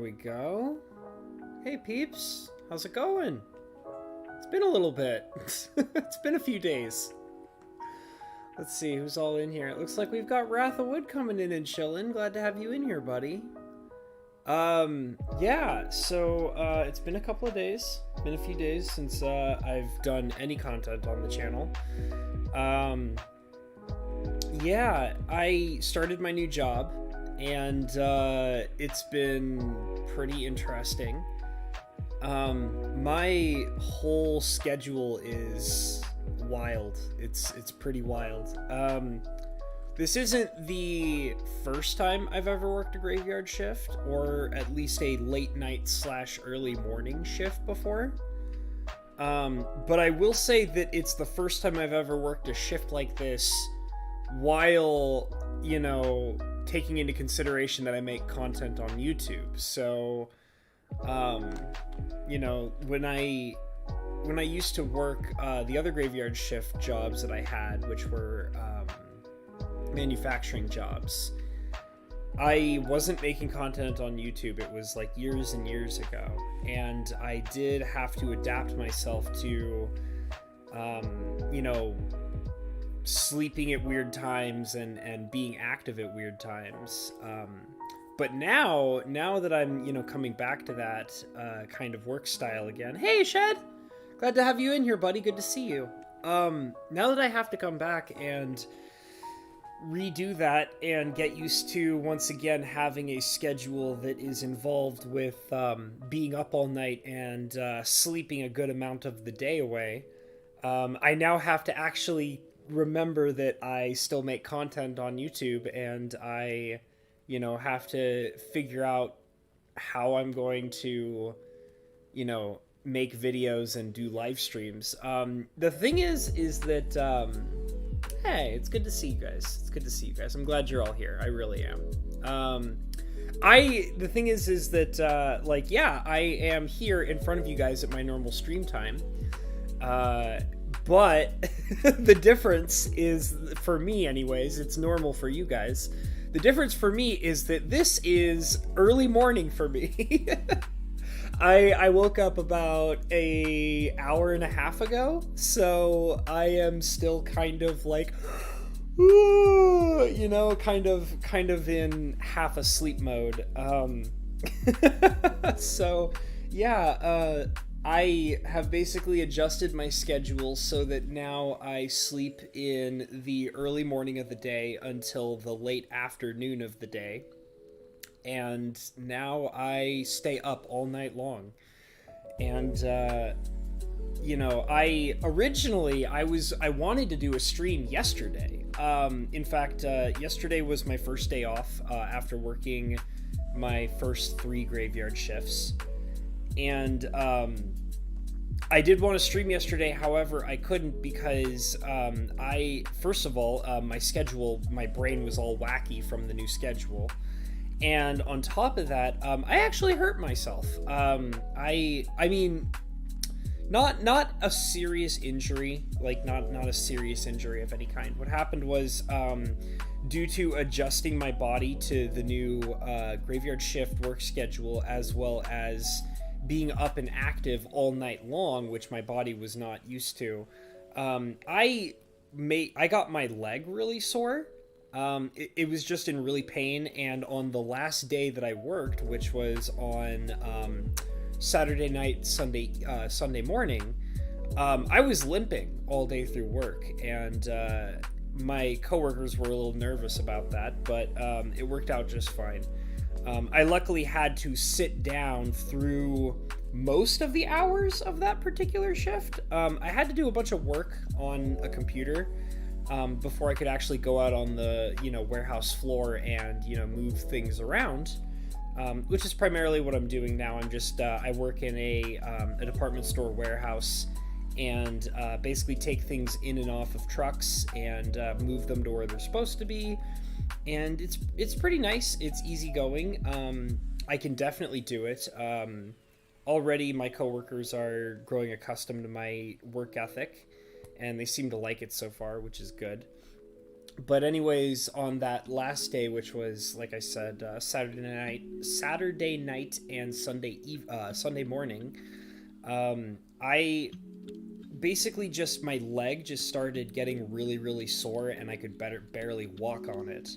we go. Hey peeps, how's it going? It's been a little bit. It's been a few days. Let's see who's all in here. It looks like we've got Wrath of Wood coming in and chilling. Glad to have you in here, buddy. Yeah, so it's been a couple of days. Been a few days since I've done any content on the channel. Yeah, I started my new job, and it's been pretty interesting. My whole schedule is wild. It's pretty wild. This isn't the first time I've ever worked a graveyard shift, or at least a late night / early morning shift before. But I will say that it's the first time I've ever worked a shift like this while, you know, taking into consideration that I make content on YouTube. So, you know, when I used to work the other graveyard shift jobs that I had, which were manufacturing jobs, I wasn't making content on YouTube. It was like years and years ago, and I did have to adapt myself to you know, sleeping at weird times and being active at weird times. But now that I'm, you know, coming back to that kind of work style again. Hey Shed, glad to have you in here, buddy. Good to see you. Now that I have to come back and redo that and get used to once again having a schedule that is involved with being up all night and sleeping a good amount of the day away, I now have to actually remember that I still make content on YouTube, and I, you know, have to figure out how I'm going to, you know, make videos and do live streams. The thing is that hey, it's good to see you guys. It's good to see you guys. I'm glad you're all here. I really am. The thing is that, like, yeah, I am here in front of you guys at my normal stream time. But the difference is, for me anyways, it's normal for you guys. The difference for me is that this is early morning for me. I woke up about an hour and a half ago, so I am still kind of like, you know, kind of in half asleep mode. So yeah, I have basically adjusted my schedule so that now I sleep in the early morning of the day until the late afternoon of the day. And now I stay up all night long. And, you know, I wanted to do a stream yesterday. In fact, yesterday was my first day off after working my first 3 graveyard shifts. And I did want to stream yesterday, however, I couldn't because first of all, my brain was all wacky from the new schedule. And on top of that, I actually hurt myself. I mean, not a serious injury, like not a serious injury of any kind. What happened was, due to adjusting my body to the new graveyard shift work schedule, as well as being up and active all night long, which my body was not used to, I got my leg really sore. It was just in really pain, and on the last day that I worked, which was on Saturday night, Sunday morning, I was limping all day through work, and my coworkers were a little nervous about that, but it worked out just fine. I luckily had to sit down through most of the hours of that particular shift. I had to do a bunch of work on a computer before I could actually go out on the, you know, warehouse floor and, you know, move things around, which is primarily what I'm doing now. I'm just, I work in a department store warehouse, and basically take things in and off of trucks and move them to where they're supposed to be. And it's pretty nice. It's easygoing. I can definitely do it. Already my coworkers are growing accustomed to my work ethic, and they seem to like it so far, which is good. But anyways, on that last day, which was, like I said, Saturday night and Sunday morning, I basically just, my leg just started getting really, really sore, and I could barely walk on it.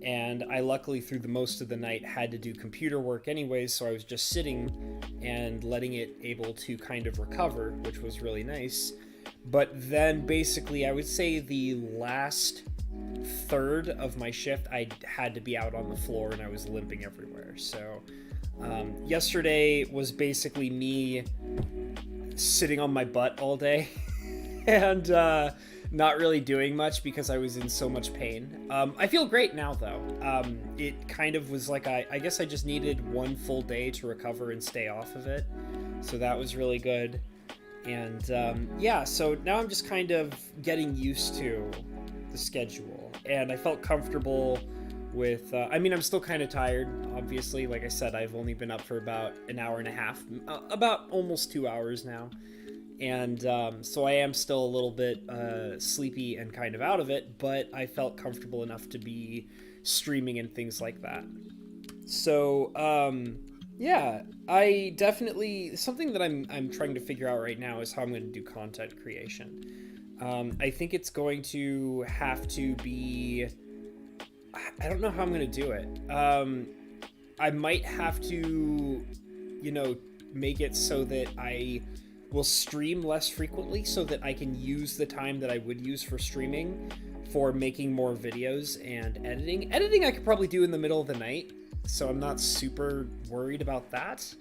And I luckily, through the most of the night, had to do computer work anyways, so I was just sitting and letting it able to kind of recover, which was really nice. But then basically, I would say the last third of my shift, I had to be out on the floor and I was limping everywhere. So yesterday was basically me sitting on my butt all day and not really doing much because I was in so much pain. I feel great now, though. It kind of was like, I guess I just needed one full day to recover and stay off of it. So that was really good. And yeah, so now I'm just kind of getting used to the schedule. And I felt comfortable with, I mean, I'm still kind of tired, obviously. Like I said, I've only been up for about an hour and a half, about almost 2 hours now. And so I am still a little bit sleepy and kind of out of it, but I felt comfortable enough to be streaming and things like that. So yeah, I definitely, something that I'm trying to figure out right now is how I'm going to do content creation. I think it's going to have to be, I don't know how I'm going to do it. I might have to, make it so that I will stream less frequently so that I can use the time that I would use for streaming for making more videos and editing. Editing I could probably do in the middle of the night, so I'm not super worried about that.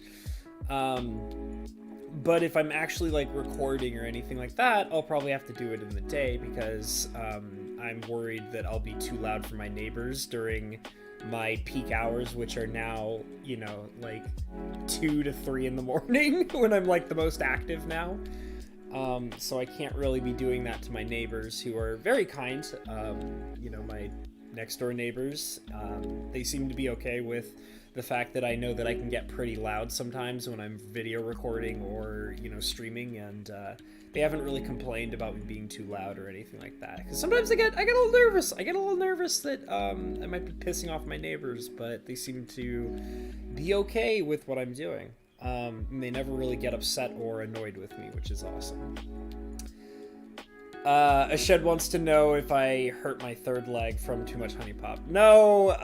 But if I'm actually like recording or anything like that, I'll probably have to do it in the day because I'm worried that I'll be too loud for my neighbors during my peak hours, which are now, like 2 to 3 in the morning when I'm like the most active now. So I can't really be doing that to my neighbors, who are very kind. My next door neighbors, they seem to be okay with the fact that I know that I can get pretty loud sometimes when I'm video recording or, streaming, and they haven't really complained about me being too loud or anything like that. Because sometimes I get a little nervous. I get a little nervous that I might be pissing off my neighbors, but they seem to be okay with what I'm doing. And they never really get upset or annoyed with me, which is awesome. Ashed wants to know if I hurt my third leg from too much honey pop. No,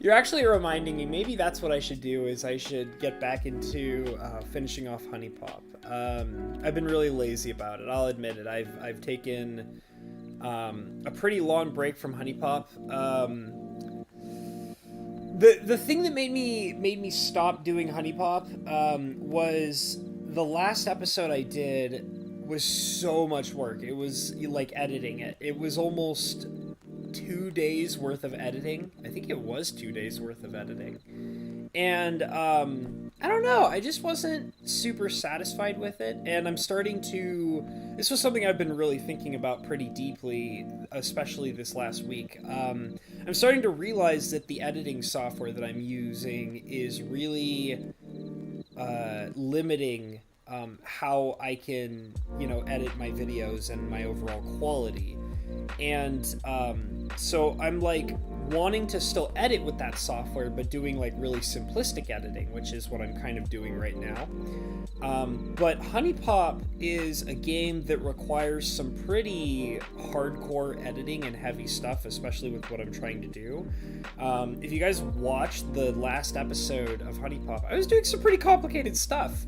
You're actually reminding me, maybe that's what I should do, is I should get back into finishing off honey pop. I've been really lazy about it, I'll admit it. I've taken a pretty long break from honey pop. The thing that made me stop doing honey pop was the last episode I did was so much work. It was like editing it. It was almost 2 days worth of editing. I think it was 2 days worth of editing. And I don't know, I just wasn't super satisfied with it. And I'm starting to, this was something I've been really thinking about pretty deeply, especially this last week. I'm starting to realize that the editing software that I'm using is really limiting how I can, edit my videos and my overall quality. And so I'm like wanting to still edit with that software, but doing like really simplistic editing, which is what I'm kind of doing right now. But Honey Pop is a game that requires some pretty hardcore editing and heavy stuff, especially with what I'm trying to do. If you guys watched the last episode of Honey Pop, I was doing some pretty complicated stuff.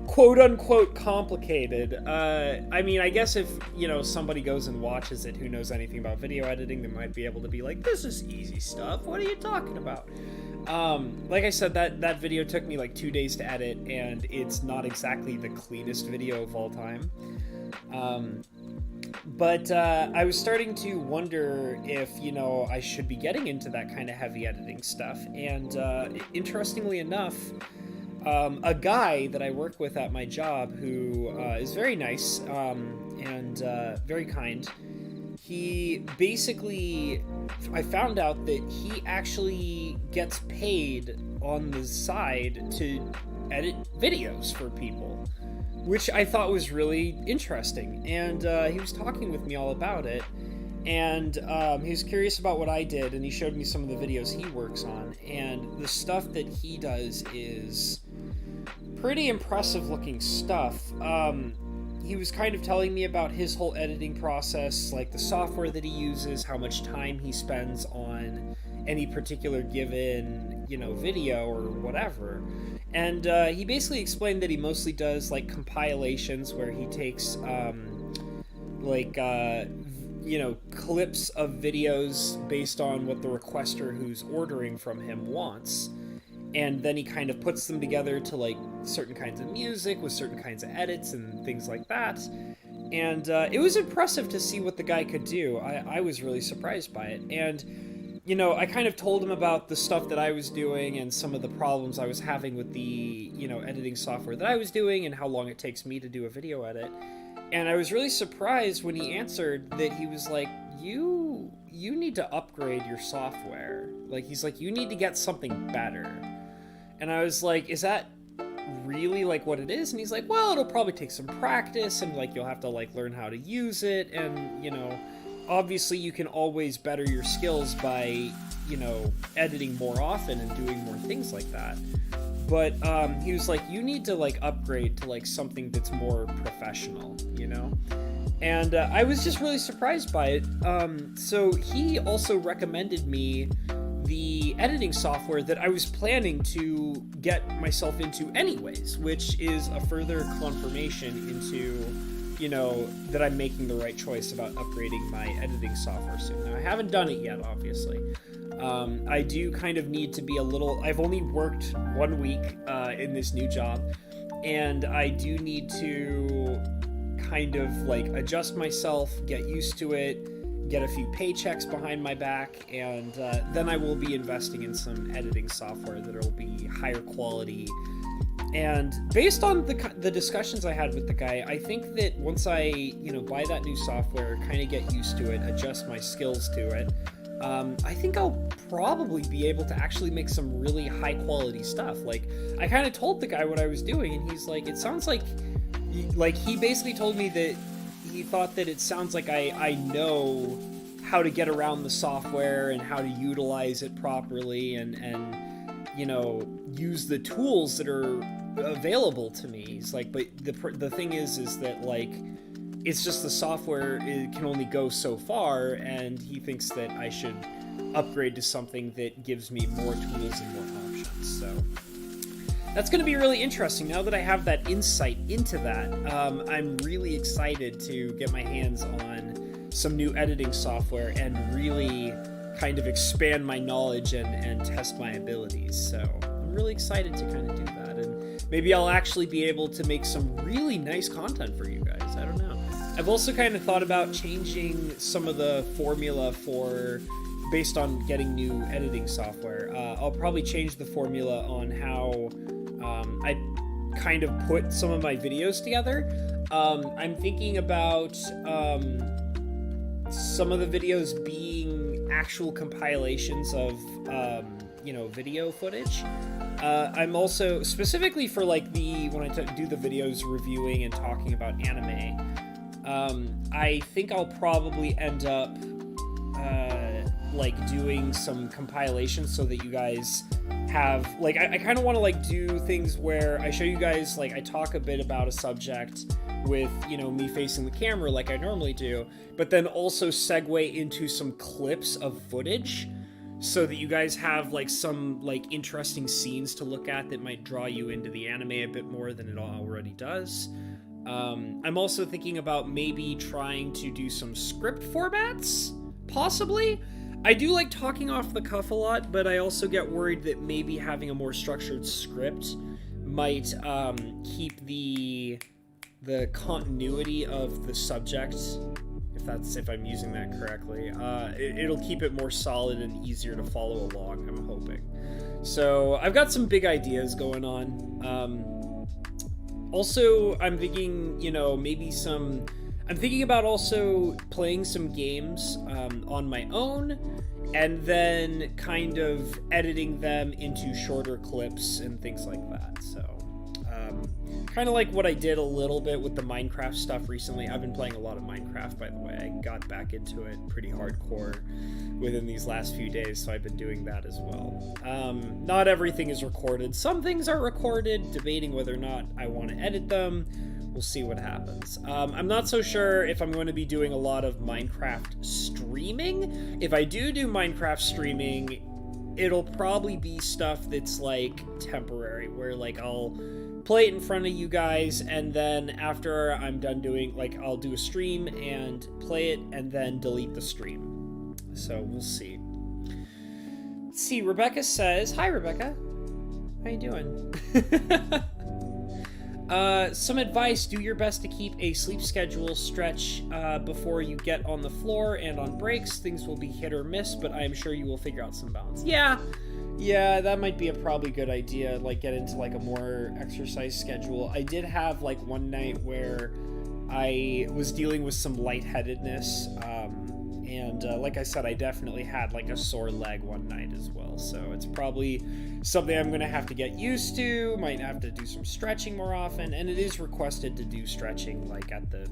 Quote unquote complicated. I guess if, somebody goes and watches it who knows anything about video editing, they might be able to be like, this is easy stuff. What are you talking about? Like I said, that video took me like 2 days to edit, and it's not exactly the cleanest video of all time. But I was starting to wonder if, I should be getting into that kind of heavy editing stuff. And interestingly enough, a guy that I work with at my job who is very nice and very kind, he basically, I found out that he actually gets paid on the side to edit videos for people. which I thought was really interesting. And he was talking with me all about it. And he was curious about what I did, and he showed me some of the videos he works on. And the stuff that he does is pretty impressive looking stuff. He was kind of telling me about his whole editing process, like the software that he uses, how much time he spends on any particular given, video or whatever. And he basically explained that he mostly does like compilations where he takes clips of videos based on what the requester who's ordering from him wants. And then he kind of puts them together to like certain kinds of music with certain kinds of edits and things like that. And it was impressive to see what the guy could do. I was really surprised by it. And, I kind of told him about the stuff that I was doing and some of the problems I was having with the, editing software that I was doing and how long it takes me to do a video edit. And I was really surprised when he answered that he was like, you need to upgrade your software. Like, he's like, you need to get something better. And I was like, is that really like what it is? And he's like, well, it'll probably take some practice and like you'll have to like learn how to use it. And, obviously you can always better your skills by, editing more often and doing more things like that. But he was like, you need to like upgrade to like something that's more professional, And I was just really surprised by it. So he also recommended me the editing software that I was planning to get myself into anyways, which is a further confirmation into, that I'm making the right choice about upgrading my editing software soon. Now, I haven't done it yet, obviously. I do kind of need to be I've only worked 1 week in this new job, and I do need to kind of like adjust myself, get used to it, get a few paychecks behind my back, and then I will be investing in some editing software that will be higher quality. And based on the discussions I had with the guy, I think that once I, buy that new software, kind of get used to it, adjust my skills to it, I think I'll probably be able to actually make some really high quality stuff. Like, I kind of told the guy what I was doing, and he's like, it sounds like he basically told me that he thought that it sounds like I know how to get around the software and how to utilize it properly and use the tools that are available to me. He's like, but the thing is that like, it's just the software, it can only go so far, and he thinks that I should upgrade to something that gives me more tools and more options. So that's going to be really interesting. Now that I have that insight into that, I'm really excited to get my hands on some new editing software and really kind of expand my knowledge and test my abilities. So I'm really excited to kind of do that, and maybe I'll actually be able to make some really nice content for you guys. I don't know. I've also kind of thought about changing some of the formula based on getting new editing software. I'll probably change the formula on how I kind of put some of my videos together. I'm thinking about some of the videos being actual compilations of video footage. I'm also specifically for like when I do the videos reviewing and talking about anime, I think I'll probably end up doing some compilations so that you guys have I kind of want to do things where I show you guys, I talk a bit about a subject with me facing the camera like I normally do, but then also segue into some clips of footage so that you guys have some interesting scenes to look at that might draw you into the anime a bit more than it already does. I'm also thinking about maybe trying to do some script formats, possibly. I do like talking off the cuff a lot, but I also get worried that maybe having a more structured script might keep the continuity of the subject, if I'm using that correctly. It'll keep it more solid and easier to follow along, I'm hoping. So I've got some big ideas going on. Also, I'm thinking, I'm thinking about also playing some games on my own, and then kind of editing them into shorter clips and things like that. So, Kind of like what I did a little bit with the Minecraft stuff recently. I've been playing a lot of Minecraft, by the way. I got back into it pretty hardcore within these last few days, so I've been doing that as well. Not everything is recorded. Some things are recorded, debating whether or not I want to edit them. We'll see what happens. I'm not so sure if I'm going to be doing a lot of Minecraft streaming. If I do Minecraft streaming, it'll probably be stuff that's like temporary, where like I'll play it in front of you guys, and then after I'm done doing, like, I'll do a stream and play it and then delete the stream. So we'll see. Let's see, Rebecca says, hi Rebecca, how you doing? Some advice: do your best to keep a sleep schedule stretch before you get on the floor and on breaks. Things will be hit or miss, but I am sure you will figure out some balance. Yeah, that might be a probably good idea, like get into like a more exercise schedule. I did have like one night where I was dealing with some lightheadedness, and like I said, I definitely had like a sore leg one night as well, so it's probably something I'm gonna have to get used to. Might have to do some stretching more often, and it is requested to do stretching like at the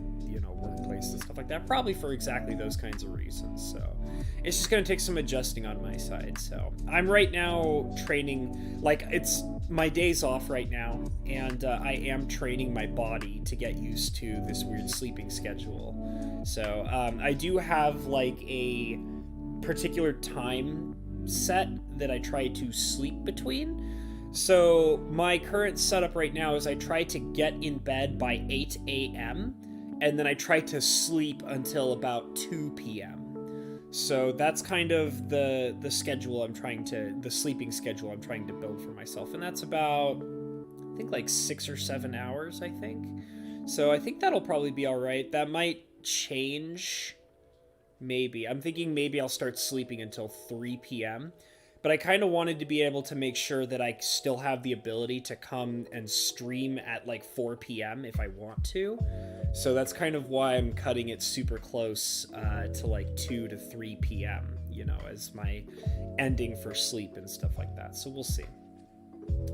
workplace and stuff like that, probably for exactly those kinds of reasons. So it's just gonna take some adjusting on my side. So I'm right now training, like it's my days off right now, and I am training my body to get used to this weird sleeping schedule. So I do have like a particular time set that I try to sleep between. So my current setup right now is I try to get in bed by 8 a.m. and then I try to sleep until about 2 p.m. So that's kind of the sleeping schedule I'm trying to build for myself. And that's about, I think, like 6 or 7 hours, I think. So I think that'll probably be all right. That might change, maybe. I'm thinking maybe I'll start sleeping until 3 p.m. But I kind of wanted to be able to make sure that I still have the ability to come and stream at like 4 p.m. if I want to. So that's kind of why I'm cutting it super close to like 2 to 3 p.m., as my ending for sleep and stuff like that. So we'll see.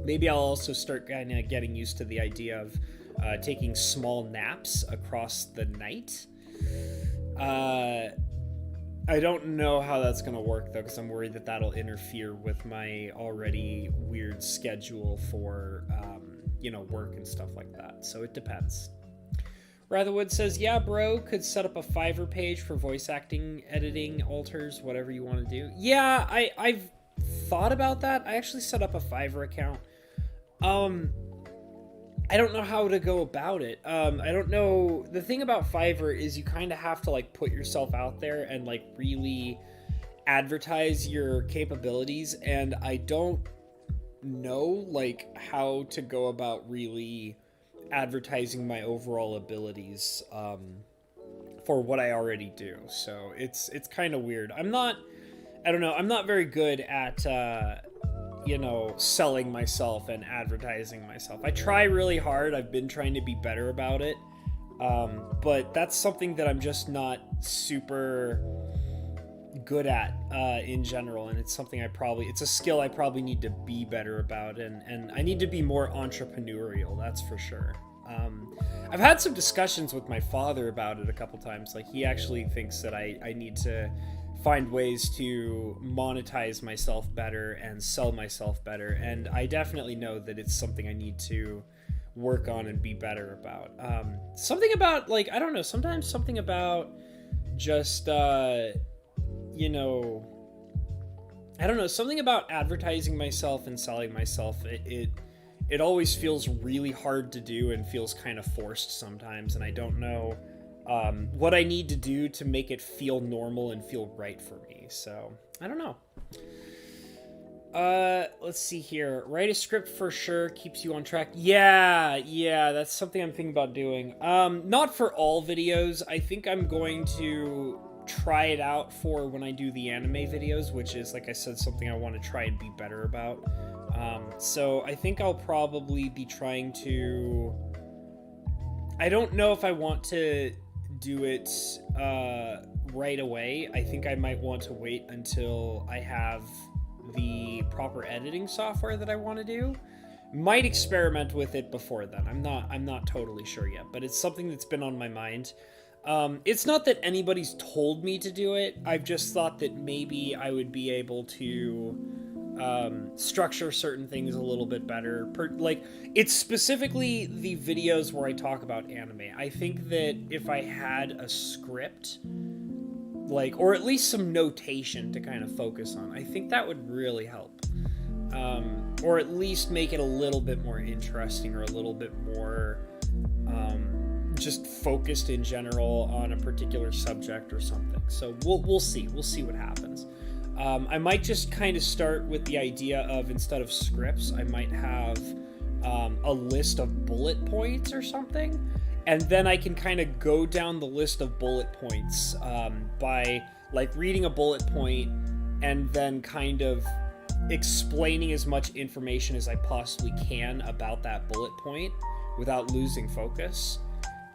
Maybe I'll also start kind of getting used to the idea of taking small naps across the night. I don't know how that's going to work, though, because I'm worried that that'll interfere with my already weird schedule for, work and stuff like that. So it depends. Ratherwood says, yeah, bro, could set up a Fiverr page for voice acting, editing, alters, whatever you want to do. Yeah, I've thought about that. I actually set up a Fiverr account. I don't know how to go about it. I don't know. The thing about Fiverr is you kind of have to like put yourself out there and like really advertise your capabilities. And I don't know like how to go about really advertising my overall abilities for what I already do. So it's kind of weird. I'm not very good at selling myself and advertising myself. I try really hard. I've been trying to be better about it. But that's something that I'm just not super good at in general. And it's something it's a skill I probably need to be better about. And I need to be more entrepreneurial, that's for sure. I've had some discussions with my father about it a couple times. Like, he actually thinks that I need to find ways to monetize myself better and sell myself better, and I definitely know that it's something I need to work on and be better about. Something about, like, I don't know, sometimes something about just I don't know, something about advertising myself and selling myself, it always feels really hard to do and feels kind of forced sometimes, and I don't know what I need to do to make it feel normal and feel right for me. So I don't know. Let's see here. Write a script for sure. Keeps you on track. Yeah, that's something I'm thinking about doing. Not for all videos. I think I'm going to try it out for when I do the anime videos, which is, like I said, something I want to try and be better about. So I think I'll probably be trying to... I don't know if I want to do it right away. I think I might want to wait until I have the proper editing software that I want to do, Might experiment with it before then. I'm not totally sure yet, but it's something that's been on my mind. It's not that anybody's told me to do it. I've just thought that maybe I would be able to structure certain things a little bit better. Like, it's specifically the videos where I talk about anime. I think that if I had a script, like, or at least some notation to kind of focus on, I think that would really help. Or at least make it a little bit more interesting, or a little bit more just focused in general on a particular subject or something. So we'll see what happens. I might just kind of start with the idea of, instead of scripts, I might have a list of bullet points or something, and then I can kind of go down the list of bullet points by like reading a bullet point and then kind of explaining as much information as I possibly can about that bullet point without losing focus,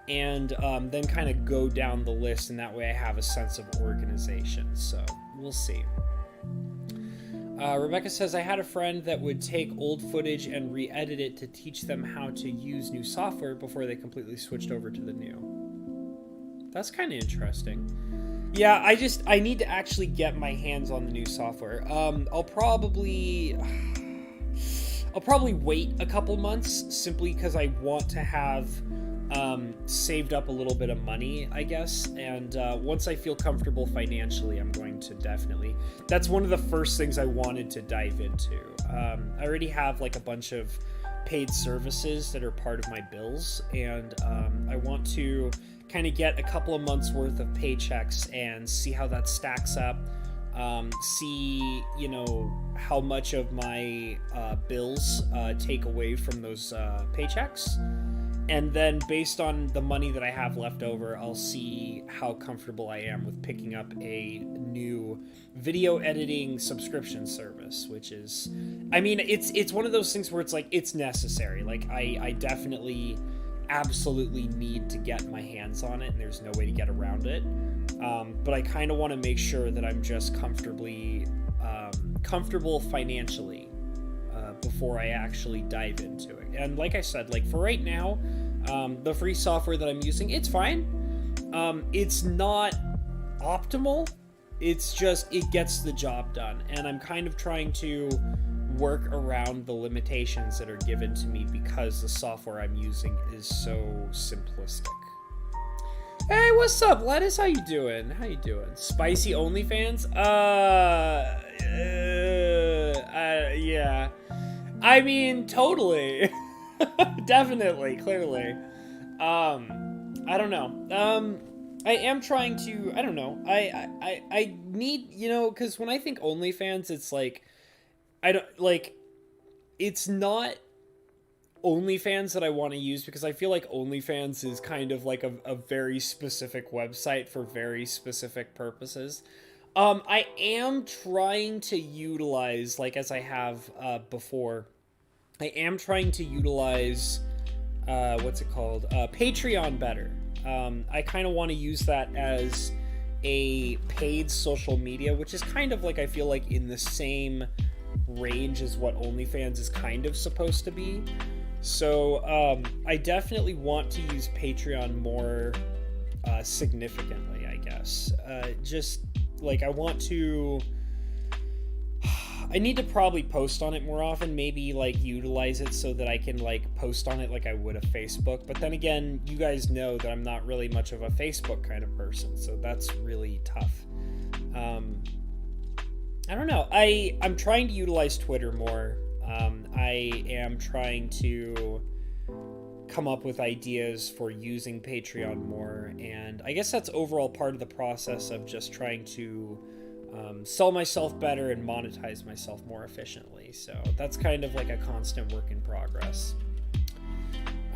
and then kind of go down the list, and that way I have a sense of organization. So we'll see. Rebecca says, I had a friend that would take old footage and re-edit it to teach them how to use new software before they completely switched over to the new. That's kind of interesting. Yeah, I need to actually get my hands on the new software. I'll probably wait a couple months, simply because I want to have saved up a little bit of money, I guess. And once I feel comfortable financially, I'm going to definitely... That's one of the first things I wanted to dive into. I already have like a bunch of paid services that are part of my bills, and I want to kind of get a couple of months worth of paychecks and see how that stacks up. See, you know, how much of my bills take away from those paychecks. And then based on the money that I have left over, I'll see how comfortable I am with picking up a new video editing subscription service, which is, I mean, it's one of those things where it's like, it's necessary. Like, I definitely absolutely need to get my hands on it, and there's no way to get around it. But I kind of want to make sure that I'm just comfortable financially before I actually dive into it. And like I said, like for right now, the free software that I'm using, it's fine. It's not optimal. It's just, it gets the job done. And I'm kind of trying to work around the limitations that are given to me because the software I'm using is so simplistic. Hey, what's up, Lettuce? How you doing? Spicy OnlyFans? Yeah. I mean, totally. Definitely, clearly. I don't know. I am trying to, I don't know. I need, you know, because when I think OnlyFans, it's like, it's not OnlyFans that I want to use, because I feel like OnlyFans is kind of like a very specific website for very specific purposes. I am trying to utilize, like as I have before, I am trying to utilize, Patreon better. I kind of want to use that as a paid social media, which is kind of like, I feel like in the same range as what OnlyFans is kind of supposed to be. So I definitely want to use Patreon more significantly, I guess. Just like I need to probably post on it more often, maybe like utilize it so that I can like post on it like I would a Facebook. But then again, you guys know that I'm not really much of a Facebook kind of person, so that's really tough. I don't know. I'm trying to utilize Twitter more. I am trying to come up with ideas for using Patreon more, and I guess that's overall part of the process of just trying to sell myself better and monetize myself more efficiently. So that's kind of like a constant work in progress.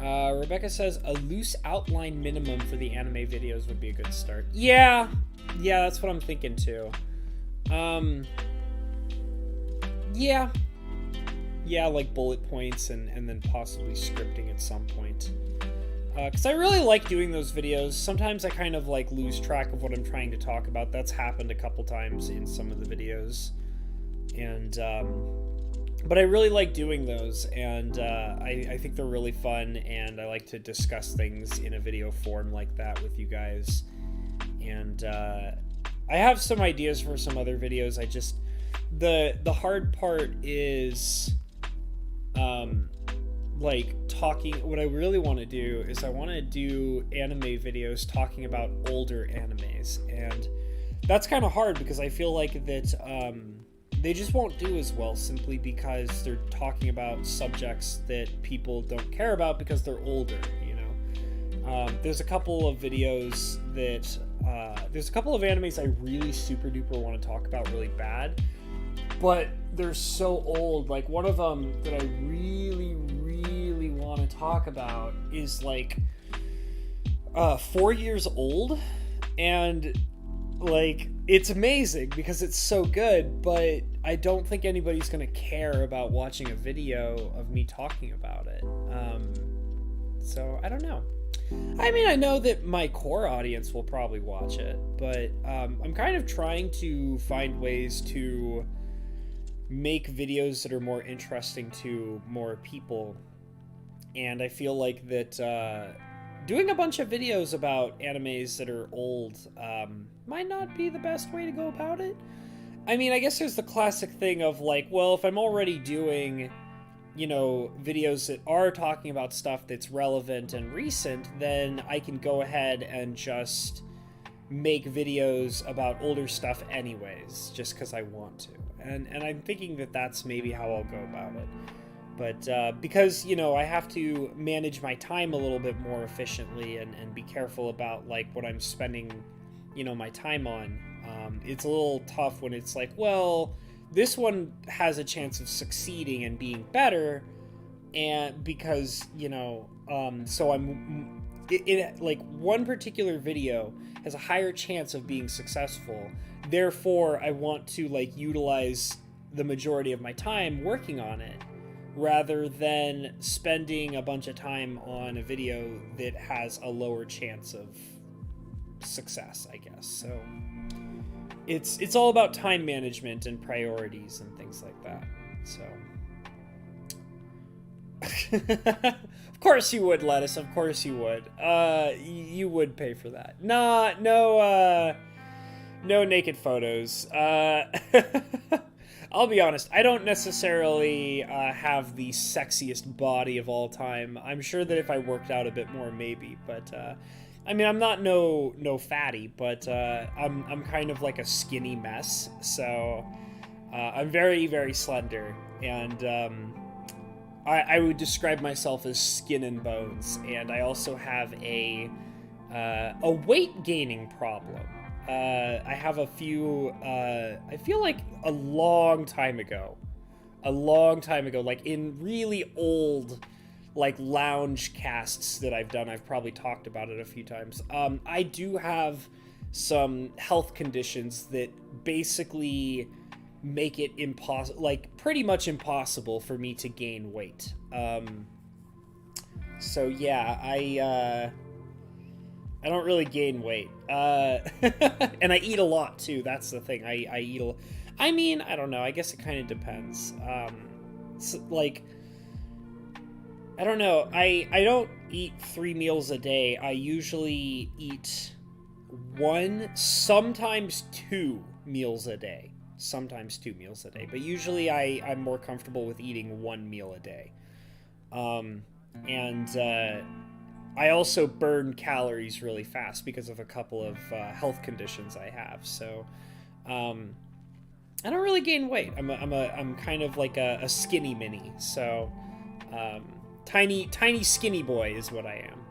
Rebecca says a loose outline minimum for the anime videos would be a good start. Yeah, that's what I'm thinking too. Yeah, like bullet points and then possibly scripting at some point. Because I really like doing those videos. Sometimes I kind of like lose track of what I'm trying to talk about. That's happened a couple times in some of the videos. And but I really like doing those, and I think they're really fun, and I like to discuss things in a video form like that with you guys. And I have some ideas for some other videos. I just the hard part is like talking. What I really want to do is I want to do anime videos talking about older animes, and that's kind of hard because I feel like that they just won't do as well simply because they're talking about subjects that people don't care about because they're older, you know. There's a couple of videos that there's a couple of animes I really super duper want to talk about really bad, but they're so old. Like one of them that I really want to talk about is like 4 years old, and like it's amazing because it's so good, but I don't think anybody's gonna care about watching a video of me talking about it. So I don't know. I mean, I know that my core audience will probably watch it, but I'm kind of trying to find ways to make videos that are more interesting to more people. And I feel like that doing a bunch of videos about animes that are old might not be the best way to go about it. I mean, I guess there's the classic thing of like, well, if I'm already doing, you know, videos that are talking about stuff that's relevant and recent, then I can go ahead and just make videos about older stuff anyways, just because I want to. And I'm thinking that that's maybe how I'll go about it. But because, you know, I have to manage my time a little bit more efficiently and be careful about, like, what I'm spending, you know, my time on, it's a little tough when it's like, well, this one has a chance of succeeding and being better, and because, you know, so like, one particular video has a higher chance of being successful. Therefore, I want to, like, utilize the majority of my time working on it, rather than spending a bunch of time on a video that has a lower chance of success, I guess. So it's all about time management and priorities and things like that. So of course you would, Lettuce, of course you would. You would pay for that. No naked photos. I'll be honest, I don't necessarily have the sexiest body of all time. I'm sure that if I worked out a bit more, maybe. But, I mean, I'm not no fatty, but I'm kind of like a skinny mess. So, I'm very, very slender. And I would describe myself as skin and bones. And I also have a weight gaining problem. I have a few, I feel like a long time ago, like in really old, like lounge casts that I've done, I've probably talked about it a few times. I do have some health conditions that basically make it impossible, like pretty much impossible for me to gain weight. So yeah, I don't really gain weight. And I eat a lot, too. That's the thing. I eat a... I mean, I don't know. I guess it kind of depends. Like, I don't know. I don't eat 3 meals a day. I usually eat 1, sometimes 2 meals a day. Sometimes 2 meals a day. But usually I'm more comfortable with eating 1 meal a day. I also burn calories really fast because of a couple of health conditions I have. So, I don't really gain weight. I'm kind of like a skinny mini. So, tiny skinny boy is what I am.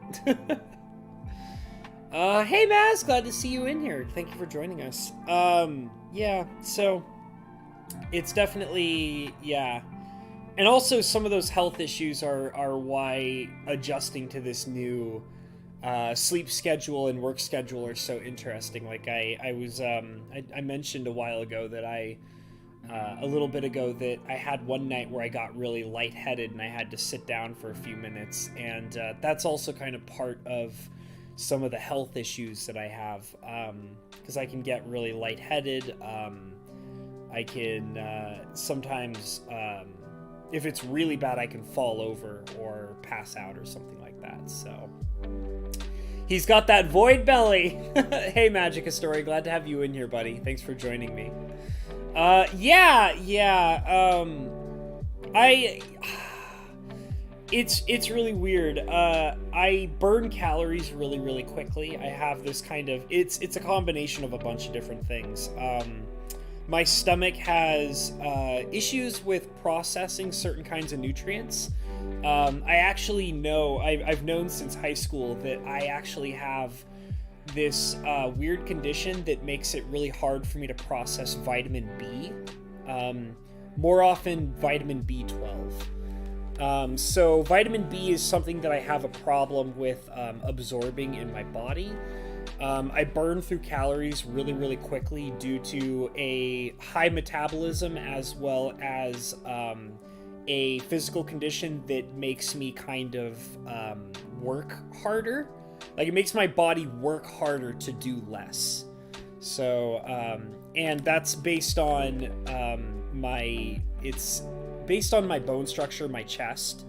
Hey Maz, glad to see you in here. Thank you for joining us. Yeah. So, it's definitely, yeah. And also, some of those health issues are why adjusting to this new sleep schedule and work schedule are so interesting. Like I mentioned a while ago that a little bit ago that I had one night where I got really lightheaded and I had to sit down for a few minutes, and that's also kind of part of some of the health issues that I have, because I can get really lightheaded. I can sometimes if it's really bad, I can fall over or pass out or something like that. So he's got that void belly. Hey, Magic Story, glad to have you in here, buddy. Thanks for joining me. It's really weird. I burn calories really, really quickly. I have this kind of, it's a combination of a bunch of different things. My stomach has issues with processing certain kinds of nutrients. I actually know, I've known since high school that I actually have this weird condition that makes it really hard for me to process vitamin B. More often, vitamin B12. So vitamin B is something that I have a problem with absorbing in my body. I burn through calories really, really quickly due to a high metabolism as well as a physical condition that makes me kind of work harder. Like, it makes my body work harder to do less. So, and that's based on it's based on my bone structure, my chest.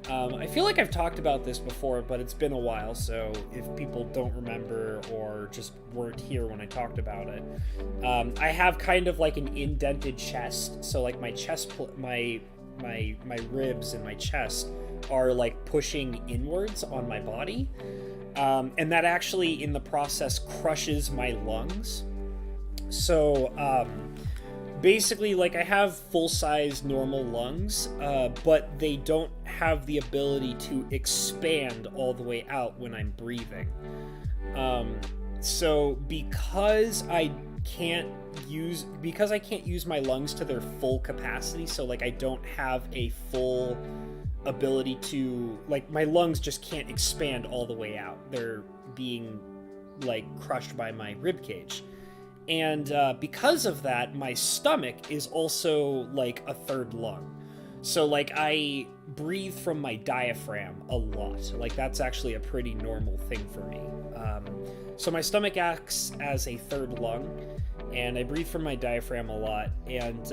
I feel like I've talked about this before, but it's been a while, so if people don't remember or just weren't here when I talked about it, I have kind of like an indented chest. So like my chest, my ribs and my chest are like pushing inwards on my body. And that actually in the process crushes my lungs. So, basically, like, I have full-size normal lungs, but they don't have the ability to expand all the way out when I'm breathing. So because I can't use my lungs to their full capacity, so like I don't have a full ability to, like, my lungs just can't expand all the way out. They're being like crushed by my rib cage. And because of that, my stomach is also like a third lung. So like I breathe from my diaphragm a lot. Like that's actually a pretty normal thing for me. So my stomach acts as a third lung, and I breathe from my diaphragm a lot. And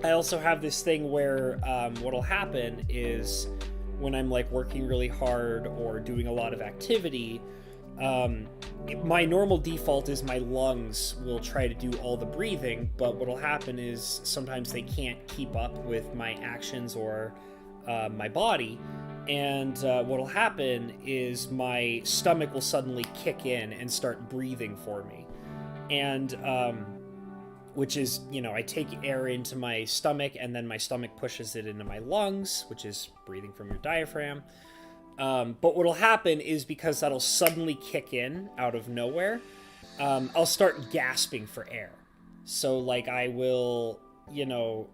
I also have this thing where what'll happen is when I'm like working really hard or doing a lot of activity, my normal default is my lungs will try to do all the breathing, but what'll happen is sometimes they can't keep up with my actions or my body, and what'll happen is my stomach will suddenly kick in and start breathing for me. And which is, you know, I take air into my stomach and then my stomach pushes it into my lungs, which is breathing from your diaphragm. But what'll happen is because that'll suddenly kick in out of nowhere, I'll start gasping for air. So like I will, you know,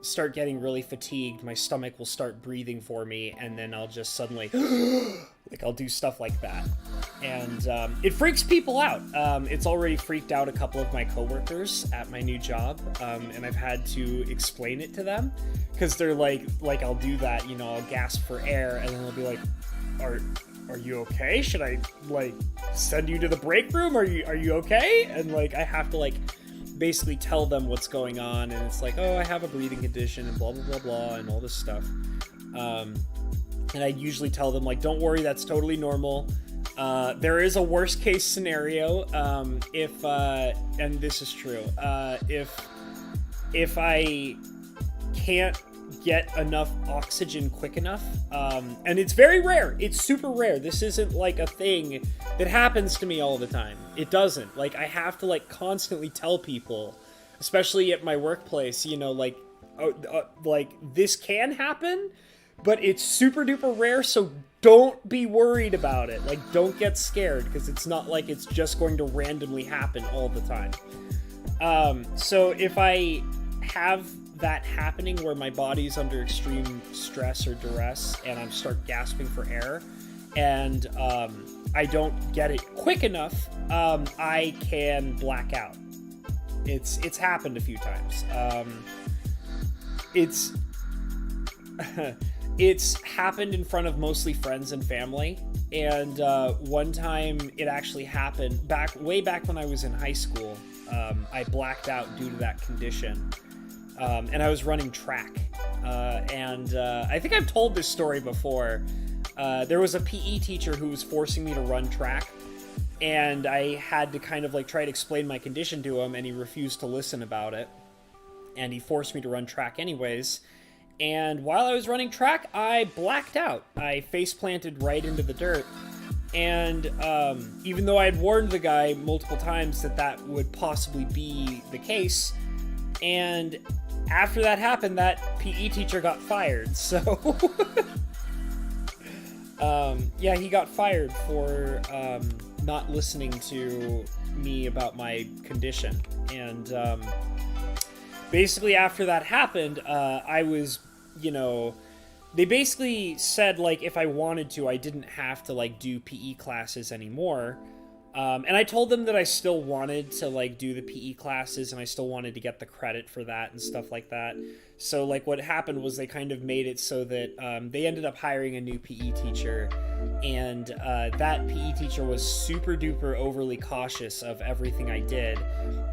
start getting really fatigued. My stomach will start breathing for me, and then I'll just suddenly, like I'll do stuff like that. And it freaks people out. It's already freaked out a couple of my coworkers at my new job, and I've had to explain it to them because they're like I'll do that, you know, I'll gasp for air, and then they'll be like, "Are you okay? Should I like send you to the break room? Are you okay?" And like I have to like basically tell them what's going on, and it's like, oh, I have a breathing condition and blah blah blah blah and all this stuff. And I usually tell them like, don't worry, that's totally normal. There is a worst case scenario if and this is true, if I can't get enough oxygen quick enough, and it's very rare, it's super rare, this isn't like a thing that happens to me all the time. It doesn't. Like I have to like constantly tell people, especially at my workplace, you know, like like this can happen, but it's super duper rare, so don't be worried about it. Like, don't get scared, because it's not like it's just going to randomly happen all the time. So if I have that happening where my body's under extreme stress or duress and I start gasping for air, and I don't get it quick enough, I can black out. It's happened a few times. It's happened in front of mostly friends and family, and one time it actually happened way back when I was in high school. I blacked out due to that condition, and I was running track. And I think I've told this story before. There was a PE teacher who was forcing me to run track, and I had to kind of like try to explain my condition to him, and he refused to listen about it. And he forced me to run track anyways. And while I was running track, I blacked out. I face planted right into the dirt. And even though I had warned the guy multiple times that that would possibly be the case, and after that happened, that PE teacher got fired. So, yeah, he got fired for not listening to me about my condition. And basically after that happened, I was, they basically said, like, if I wanted to, I didn't have to, like, do PE classes anymore. And I told them that I still wanted to, like, do the PE classes, and I still wanted to get the credit for that and stuff like that. So, like, what happened was they kind of made it so that they ended up hiring a new PE teacher, and that PE teacher was super duper overly cautious of everything I did,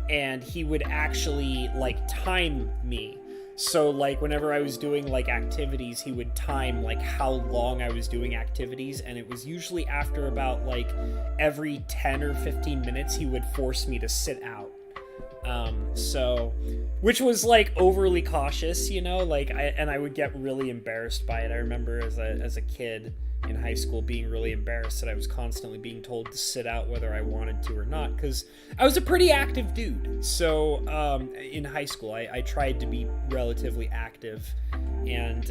and he would actually, like, time me. So, like, whenever I was doing, like, activities, he would time, like, how long I was doing activities, and it was usually after about, like, every 10 or 15 minutes, he would force me to sit out. Which was, like, overly cautious, like, I would get really embarrassed by it. I remember as a kid in high school being really embarrassed that I was constantly being told to sit out whether I wanted to or not, because I was a pretty active dude. So in high school I tried to be relatively active and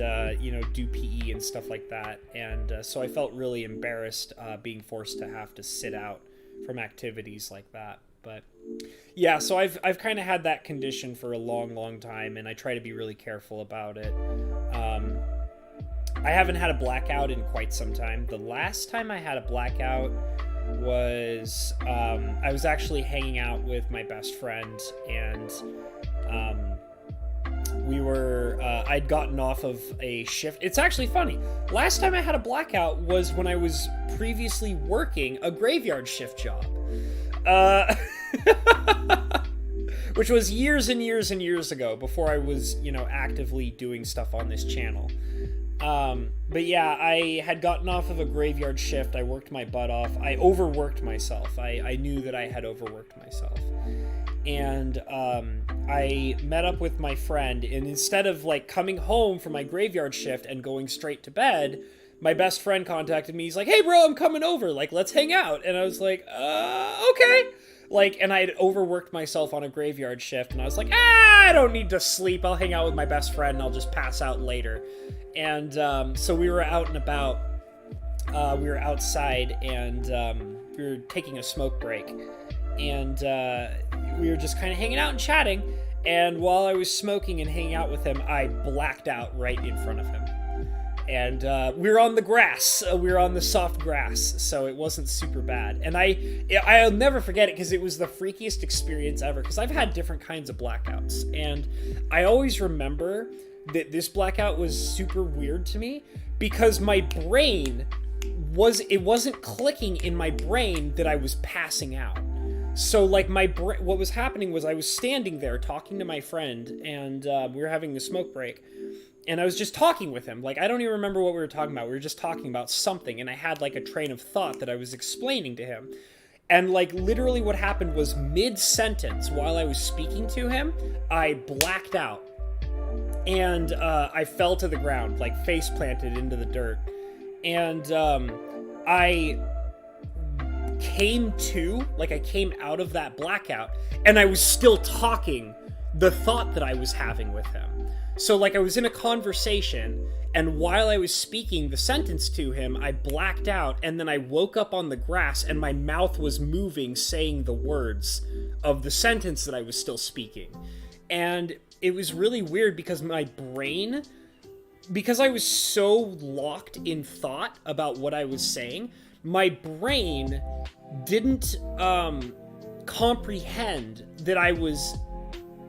do PE and stuff like that, and so I felt really embarrassed being forced to have to sit out from activities like that. But yeah, so I've kind of had that condition for a long time, and I try to be really careful about it. I haven't had a blackout in quite some time. The last time I had a blackout was I was actually hanging out with my best friend, and we were I'd gotten off of a shift. It's actually funny. Last time I had a blackout was when I was previously working a graveyard shift job. Which was years and years and years ago, before I was, actively doing stuff on this channel. But yeah, I had gotten off of a graveyard shift. I worked my butt off. I overworked myself. I knew that I had overworked myself. And I met up with my friend, and instead of, like, coming home from my graveyard shift and going straight to bed, my best friend contacted me. He's like, "Hey bro, I'm coming over, like, let's hang out." And I was like, okay. Like, and I had overworked myself on a graveyard shift, and I was like, I don't need to sleep. I'll hang out with my best friend, and I'll just pass out later. And so we were out and about. We were outside, and we were taking a smoke break. And we were just kind of hanging out and chatting. And while I was smoking and hanging out with him, I blacked out right in front of him. And we were on the grass. We were on the soft grass, so it wasn't super bad. And I'll never forget it, because it was the freakiest experience ever, because I've had different kinds of blackouts. And I always remember that this blackout was super weird to me, because my brain wasn't clicking in my brain that I was passing out. So, like, what was happening was I was standing there talking to my friend, and we were having the smoke break. And I was just talking with him. Like, I don't even remember what we were talking about. We were just talking about something, and I had, like, a train of thought that I was explaining to him. And, like, literally what happened was mid-sentence, while I was speaking to him, I blacked out. And I fell to the ground, like, face planted into the dirt. And I came to, like, I came out of that blackout, and I was still talking the thought that I was having with him. So, like, I was in a conversation, and while I was speaking the sentence to him, I blacked out, and then I woke up on the grass, and my mouth was moving, saying the words of the sentence that I was still speaking. And it was really weird, because my brain, because I was so locked in thought about what I was saying, my brain didn't comprehend that I was,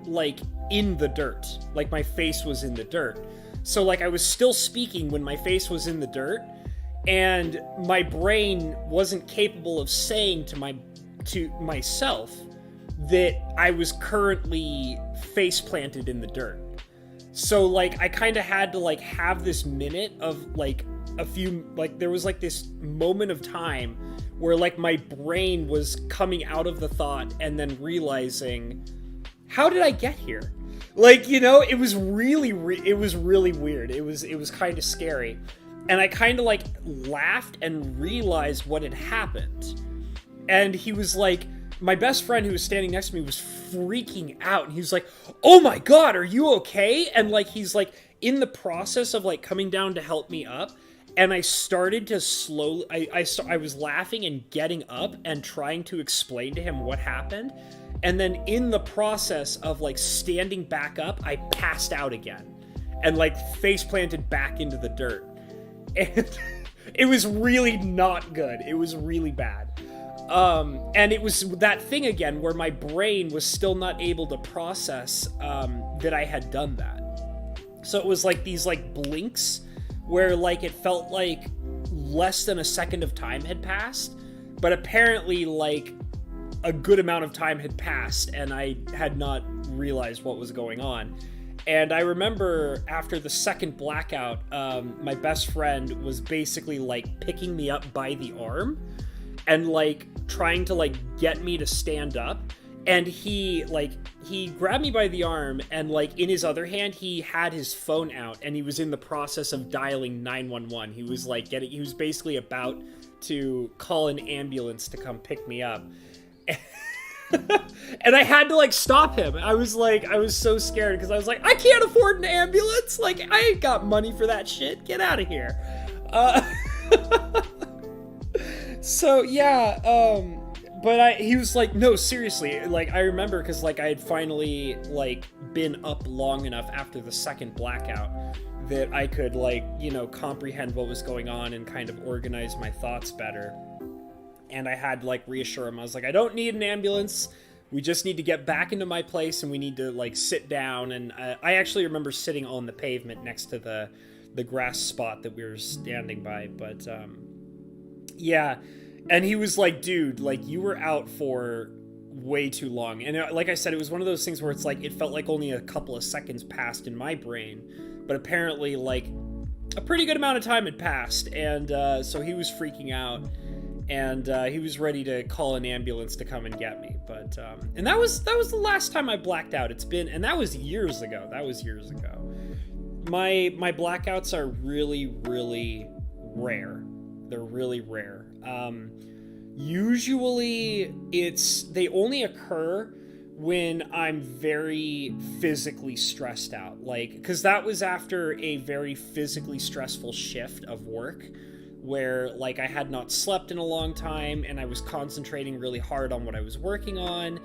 like, in the dirt. Like, my face was in the dirt. So, like, I was still speaking when my face was in the dirt, and my brain wasn't capable of saying to myself that I was currently face planted in the dirt. So like I kind of had to like have this minute of like a few, like there was like this moment of time where like my brain was coming out of the thought and then realizing, how did I get here? Like, you know, it was really weird. It was kind of scary. And I kind of like laughed and realized what had happened. And he was like, my best friend who was standing next to me was freaking out. And he was like, oh my God, are you okay? And like, he's like in the process of like coming down to help me up. And I started to slowly, I was laughing and getting up and trying to explain to him what happened. And then in the process of like standing back up, I passed out again and like face planted back into the dirt. And it was really not good. It was really bad. And it was that thing again where my brain was still not able to process that I had done that. So it was like these like blinks where like it felt like less than a second of time had passed, but apparently like a good amount of time had passed and I had not realized what was going on. And I remember after the second blackout, my best friend was basically like picking me up by the arm and like trying to like get me to stand up. And he grabbed me by the arm and like in his other hand, he had his phone out and he was in the process of dialing 911. He was like he was basically about to call an ambulance to come pick me up. And I had to like stop him. I was so scared because I was like, I can't afford an ambulance. Like I ain't got money for that shit. Get out of here. So yeah, but he was like, no, seriously. Like I remember because like I had finally like been up long enough after the second blackout that I could like, you know, comprehend what was going on and kind of organize my thoughts better. And I had to like reassure him. I was like, I don't need an ambulance. We just need to get back into my place and we need to like sit down. And I actually remember sitting on the pavement next to the grass spot that we were standing by. But yeah. And he was like, dude, like you were out for way too long. And like I said, it was one of those things where it's like, it felt like only a couple of seconds passed in my brain, but apparently like a pretty good amount of time had passed. And so he was freaking out. And he was ready to call an ambulance to come and get me. But and that was the last time I blacked out. And that was years ago. My blackouts are really, really rare. They're really rare. Usually they only occur when I'm very physically stressed out. Like, because that was after a very physically stressful shift of work, where like I had not slept in a long time and I was concentrating really hard on what I was working on,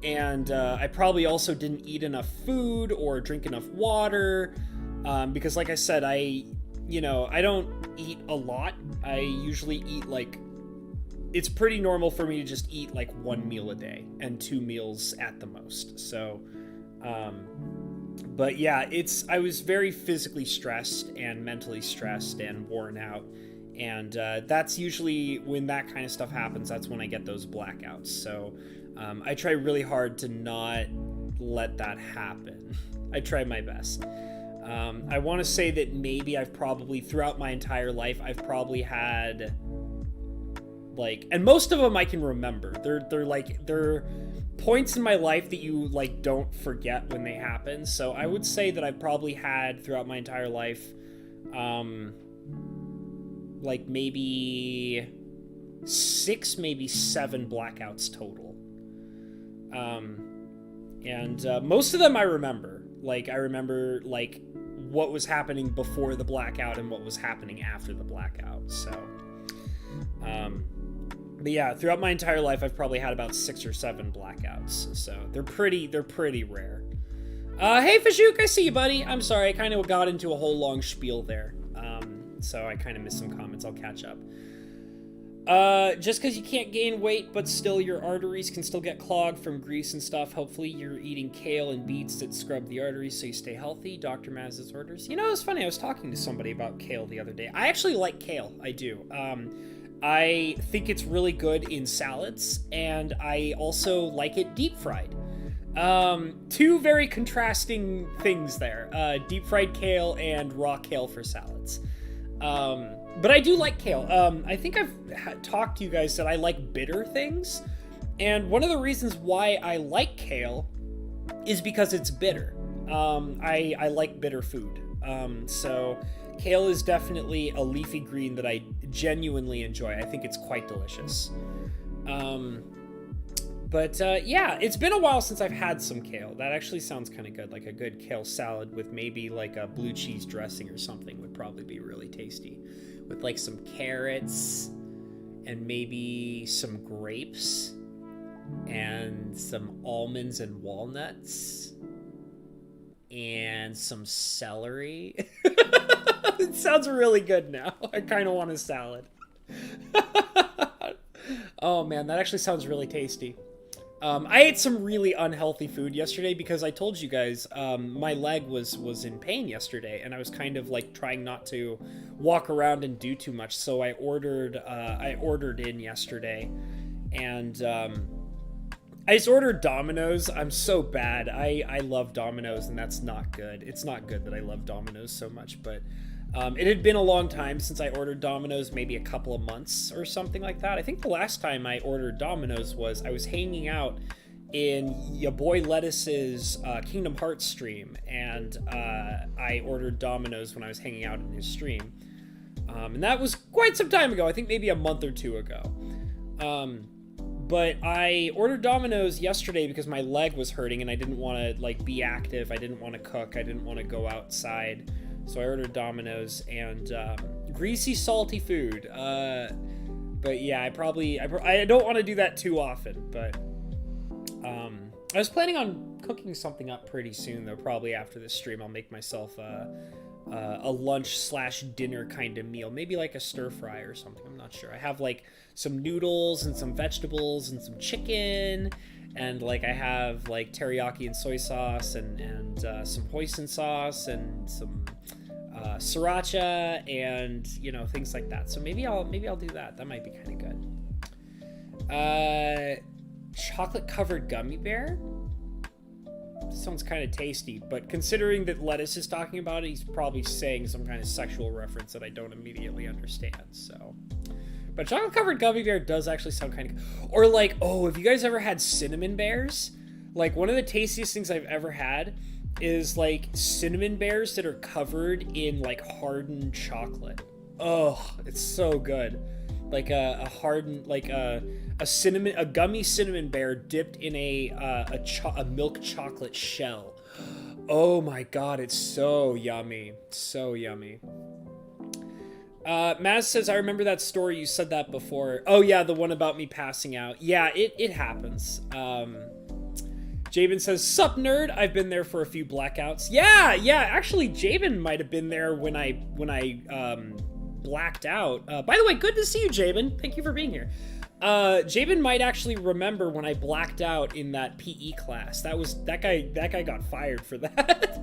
and I probably also didn't eat enough food or drink enough water, because like I said, I don't eat a lot. I usually eat like, it's pretty normal for me to just eat like one meal a day and 2 meals at the most. So but yeah, I was very physically stressed and mentally stressed and worn out. And that's usually when that kind of stuff happens, that's when I get those blackouts. So I try really hard to not let that happen. I try my best. I want to say that maybe I've probably, throughout my entire life, I've probably had like, and most of them I can remember. They're points in my life that you like don't forget when they happen. So I would say that I've probably had throughout my entire life, like maybe 6, maybe 7 blackouts total. And most of them I remember. Like, I remember, like, what was happening before the blackout and what was happening after the blackout. So, but yeah, throughout my entire life, I've probably had about 6 or 7 blackouts. So, they're pretty rare. Hey, Fashuk, I see you, buddy. I'm sorry, I kind of got into a whole long spiel there. So I kind of missed some comments. I'll catch up. Just because you can't gain weight, but still your arteries can still get clogged from grease and stuff. Hopefully you're eating kale and beets that scrub the arteries so you stay healthy. Dr. Maz's orders. You know, it's funny. I was talking to somebody about kale the other day. I actually like kale. I do. I think it's really good in salads, and I also like it deep fried. Two very contrasting things there. Deep fried kale and raw kale for salads. But I do like kale. I think I've talked to you guys that I like bitter things. And one of the reasons why I like kale is because it's bitter. I like bitter food. So kale is definitely a leafy green that I genuinely enjoy. I think it's quite delicious. But yeah, it's been a while since I've had some kale. That actually sounds kind of good. Like a good kale salad with maybe like a blue cheese dressing or something would probably be really tasty. With like some carrots and maybe some grapes and some almonds and walnuts and some celery. It sounds really good now. I kind of want a salad. Oh man, that actually sounds really tasty. I ate some really unhealthy food yesterday because I told you guys my leg was in pain yesterday, and I was kind of like trying not to walk around and do too much. So I ordered in yesterday, and I just ordered Domino's. I'm so bad. I love Domino's, and that's not good. It's not good that I love Domino's so much, but it had been a long time since I ordered Domino's, maybe a couple of months or something like that. I think the last time I ordered Domino's was I was hanging out in your boy Lettuce's Kingdom Hearts stream, and I ordered Domino's when I was hanging out in his stream. And that was quite some time ago, I think maybe a month or two ago. But I ordered Domino's yesterday because my leg was hurting and I didn't want to like be active. I didn't want to cook. I didn't want to go outside. So I ordered Domino's and greasy, salty food. But yeah, I don't want to do that too often. But I was planning on cooking something up pretty soon, though. Probably after this stream, I'll make myself a lunch/dinner kind of meal. Maybe like a stir fry or something. I'm not sure. I have like some noodles and some vegetables and some chicken. And like I have like teriyaki and soy sauce and some hoisin sauce and some sriracha and things like that. So maybe I'll do that. That might be kind of good. Chocolate covered gummy bear. Sounds kind of tasty, but considering that Lettuce is talking about it, he's probably saying some kind of sexual reference that I don't immediately understand. So. But chocolate covered gummy bear does actually sound kind of... Or like, oh, have you guys ever had cinnamon bears? Like, one of the tastiest things I've ever had is like cinnamon bears that are covered in like hardened chocolate. Oh, it's so good. Like a hardened, like a gummy cinnamon bear dipped in a milk chocolate shell. Oh my god, it's so yummy. So yummy. Maz says, I remember that story, you said that before. Oh yeah, the one about me passing out. Yeah, it happens. Jabin says, sup nerd, I've been there for a few blackouts. Yeah, actually Jabin might have been there when I blacked out. By the way, good to see you, Jabin. Thank you for being here. Jabin might actually remember when I blacked out in that PE class. That guy got fired for that.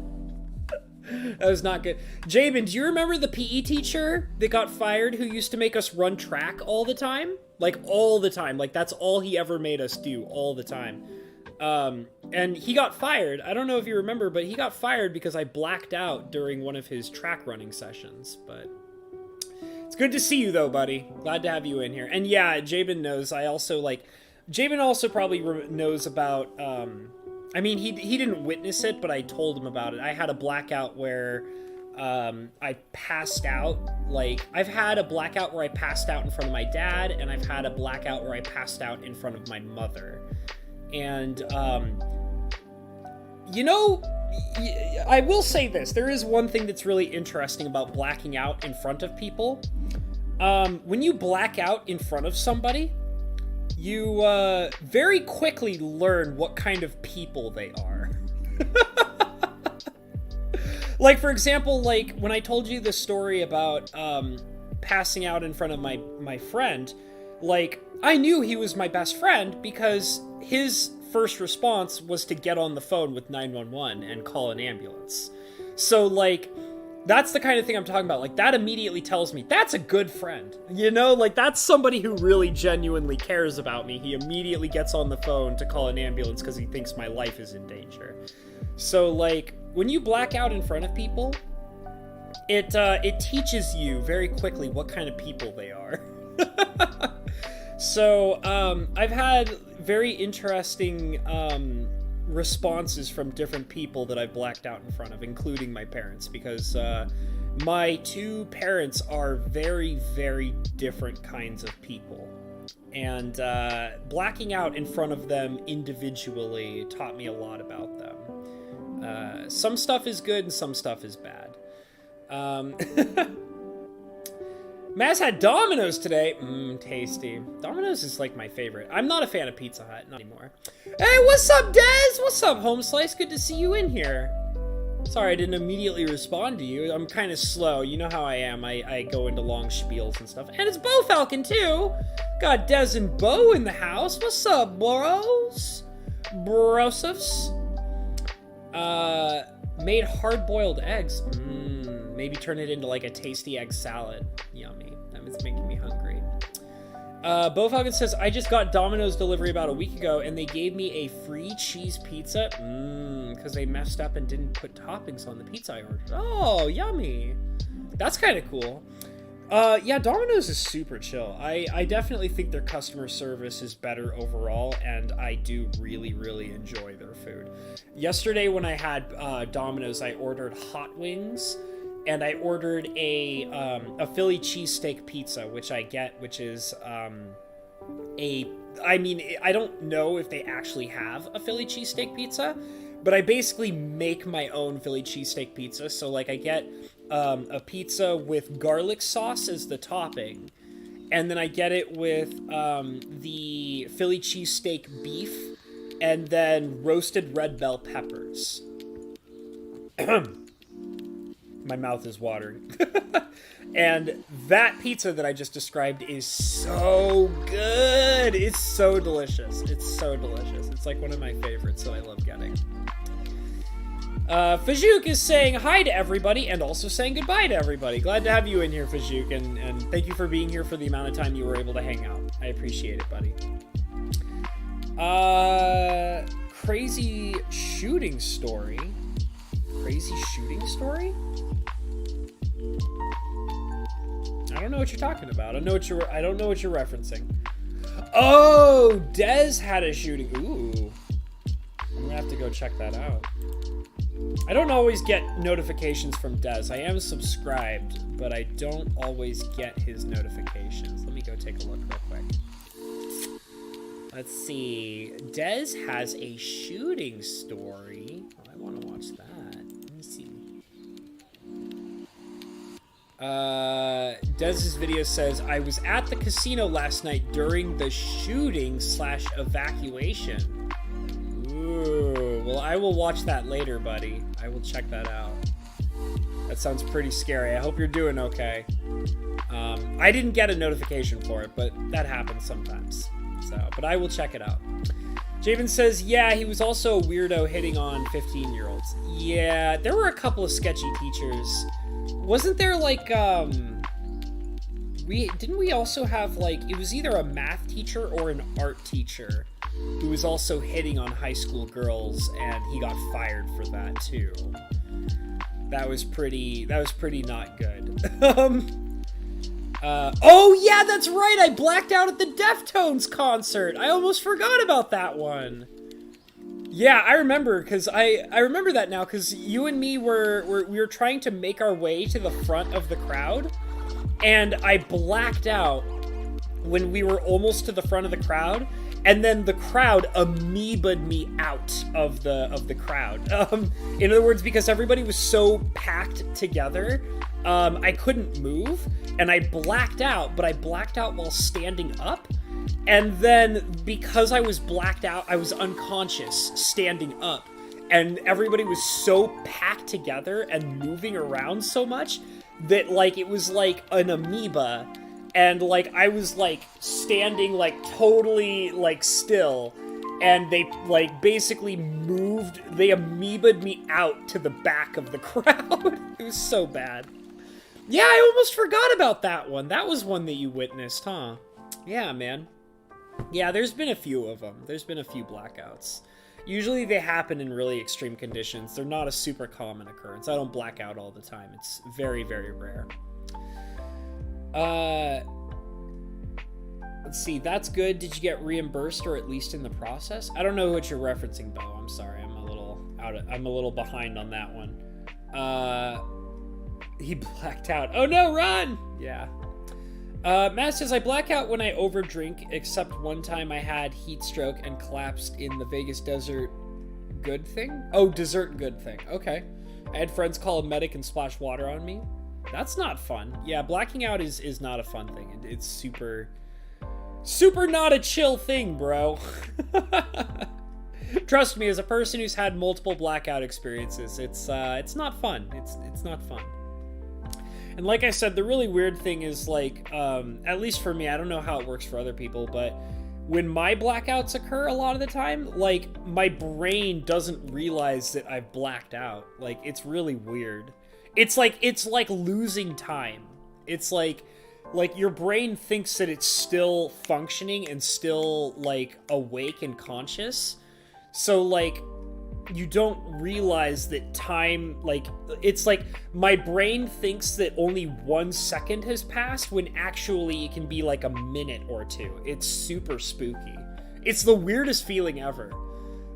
That was not good. Jabin, do you remember the PE teacher that got fired who used to make us run track all the time? Like, all the time. Like, that's all he ever made us do, all the time. And he got fired. I don't know if you remember, but he got fired because I blacked out during one of his track running sessions. But it's good to see you, though, buddy. Glad to have you in here. And yeah, Jabin knows. Jabin also probably knows about... I mean, he didn't witness it, but I told him about it. I had a blackout where I passed out. Like, I've had a blackout where I passed out in front of my dad, and I've had a blackout where I passed out in front of my mother. And, I will say this. There is one thing that's really interesting about blacking out in front of people. When you black out in front of somebody, you very quickly learn what kind of people they are. Like, for example, like when I told you the story about passing out in front of my friend, like, I knew he was my best friend because his first response was to get on the phone with 911 and call an ambulance. So, like, That's the kind of thing I'm talking about. Like, that immediately tells me that's a good friend. You know, like, that's somebody who really genuinely cares about me. He immediately gets on the phone to call an ambulance because he thinks my life is in danger. So, like, when you black out in front of people, it teaches you very quickly what kind of people they are. So, I've had very interesting responses from different people that I've blacked out in front of, including my parents, because my two parents are very, very different kinds of people. And blacking out in front of them individually taught me a lot about them. Some stuff is good and some stuff is bad. Maz had Domino's today. Tasty. Domino's is like my favorite. I'm not a fan of Pizza Hut, not anymore. Hey, what's up, Dez? What's up, Home Slice? Good to see you in here. Sorry, I didn't immediately respond to you. I'm kind of slow. You know how I am. I go into long spiels and stuff. And it's Bo Falcon, too. Got Dez and Bo in the house. What's up, bros? Brosifs. Made hard-boiled eggs. Maybe turn it into like a tasty egg salad. Yummy. That is making me hungry. Bo Falcon says, I just got Domino's delivery about a week ago, and they gave me a free cheese pizza. Because they messed up and didn't put toppings on the pizza I ordered. Oh, yummy. That's kind of cool. Yeah, Domino's is super chill. I definitely think their customer service is better overall, and I do really, really enjoy their food. Yesterday when I had Domino's, I ordered hot wings, and I ordered a Philly cheesesteak pizza, which is I don't know if they actually have a Philly cheesesteak pizza, but I basically make my own Philly cheesesteak pizza. So, like, I get a pizza with garlic sauce as the topping, and then I get it with the Philly cheesesteak beef, and then roasted red bell peppers. My mouth is watering. And that pizza that I just described is so good. It's so delicious. It's so delicious. It's like one of my favorites that I love getting. Fajouk is saying hi to everybody and also saying goodbye to everybody. Glad to have you in here, Fajouk, and thank you for being here for the amount of time you were able to hang out. I appreciate it, buddy. Crazy shooting story. Crazy shooting story? I don't know what you're talking about. I don't know what you're referencing. Oh, Dez had a shooting. Ooh. I'm gonna have to go check that out. I don't always get notifications from Dez. I am subscribed, but I don't always get his notifications. Let me go take a look real quick. Let's see. Dez has a shooting story. Oh, I want to watch that. Let me see. Dez's video says, I was at the casino last night during the shooting/evacuation. Ooh, well, I will watch that later, buddy. I will check that out. That sounds pretty scary. I hope you're doing okay. I didn't get a notification for it, but that happens sometimes. But I will check it out. Javen says, yeah, he was also a weirdo hitting on 15-year-olds. Yeah, there were a couple of sketchy teachers. Wasn't there, like, didn't we also have, like, it was either a math teacher or an art teacher who was also hitting on high school girls, and he got fired for that, too. That was pretty not good. Oh yeah, that's right! I blacked out at the Deftones concert! I almost forgot about that one! Yeah, I remember, because I remember that now, because you and me we were trying to make our way to the front of the crowd, and I blacked out when we were almost to the front of the crowd, and then the crowd amoeba'd me out of the crowd. In other words, because everybody was so packed together, I couldn't move, and I blacked out, but I blacked out while standing up. And then, because I was blacked out, I was unconscious standing up. And everybody was so packed together and moving around so much that, like, it was like an amoeba. And, like, I was, like, standing, like, totally, like, still. and they like basically they amoebaed me out to the back of the crowd. It was so bad. Yeah, I almost forgot about that one. That was one that you witnessed, huh? Yeah, man. Yeah, there's been a few of them. There's been a few blackouts. Usually they happen in really extreme conditions. They're not a super common occurrence. I don't black out all the time. It's very, very rare. Let's see. That's good. Did you get reimbursed or at least in the process? I don't know what you're referencing, Bo. I'm sorry. I'm a little behind on that one. He blacked out. Oh no, run! Yeah. Matt says, I black out when I overdrink, except one time I had heat stroke and collapsed in the Vegas desert good thing? Oh, dessert good thing. Okay. I had friends call a medic and splash water on me. That's not fun. Yeah, blacking out is not a fun thing. It's super not a chill thing, bro. Trust me, as a person who's had multiple blackout experiences, it's not fun. It's not fun. And like I said, the really weird thing is, like, at least for me, I don't know how it works for other people, but when my blackouts occur a lot of the time, like, my brain doesn't realize that I've blacked out. Like, it's really weird. It's like losing time. It's like your brain thinks that it's still functioning and still, like, awake and conscious. So, like, you don't realize that time, like, it's like my brain thinks that only 1 second has passed when actually it can be like a minute or two. It's super spooky. It's the weirdest feeling ever.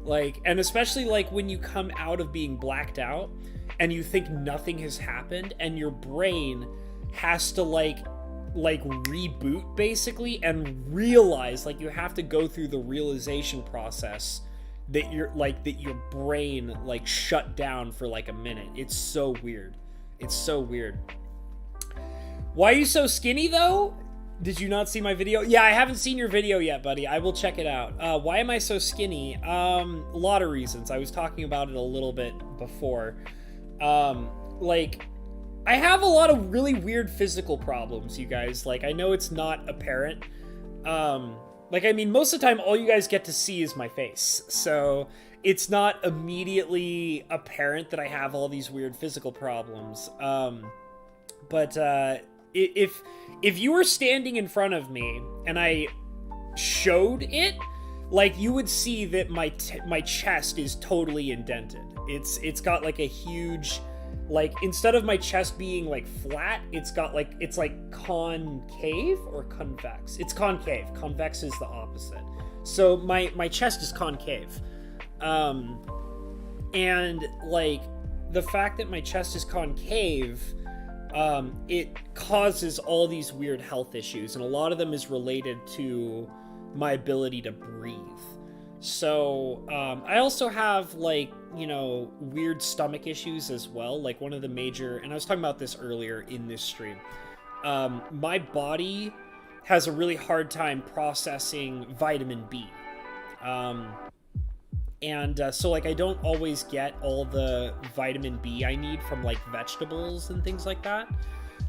Like, and especially like when you come out of being blacked out and you think nothing has happened and your brain has to like reboot basically and realize, like, you have to go through the realization process that your brain like shut down for like a minute. It's so weird. It's so weird. Why are you so skinny though? Did you not see my video? Yeah, I haven't seen your video yet, buddy. I will check it out. Why am I so skinny? A lot of reasons. I was talking about it a little bit before. Like, I have a lot of really weird physical problems, you guys. Like, I know it's not apparent. Like, I mean, most of the time, all you guys get to see is my face. So it's not immediately apparent that I have all these weird physical problems. But if you were standing in front of me and I showed it, like, you would see that my chest is totally indented. It's got like a huge, like, instead of my chest being like flat, it's like concave or convex. It's concave. Convex is the opposite. So my chest is concave. And like the fact that my chest is concave, it causes all these weird health issues, and a lot of them is related to my ability to breathe. So I also have, like, you know, weird stomach issues as well. Like, one of the major, and I was talking about this earlier in this stream, my body has a really hard time processing vitamin B. So, like, I don't always get all the vitamin B I need from, like, vegetables and things like that.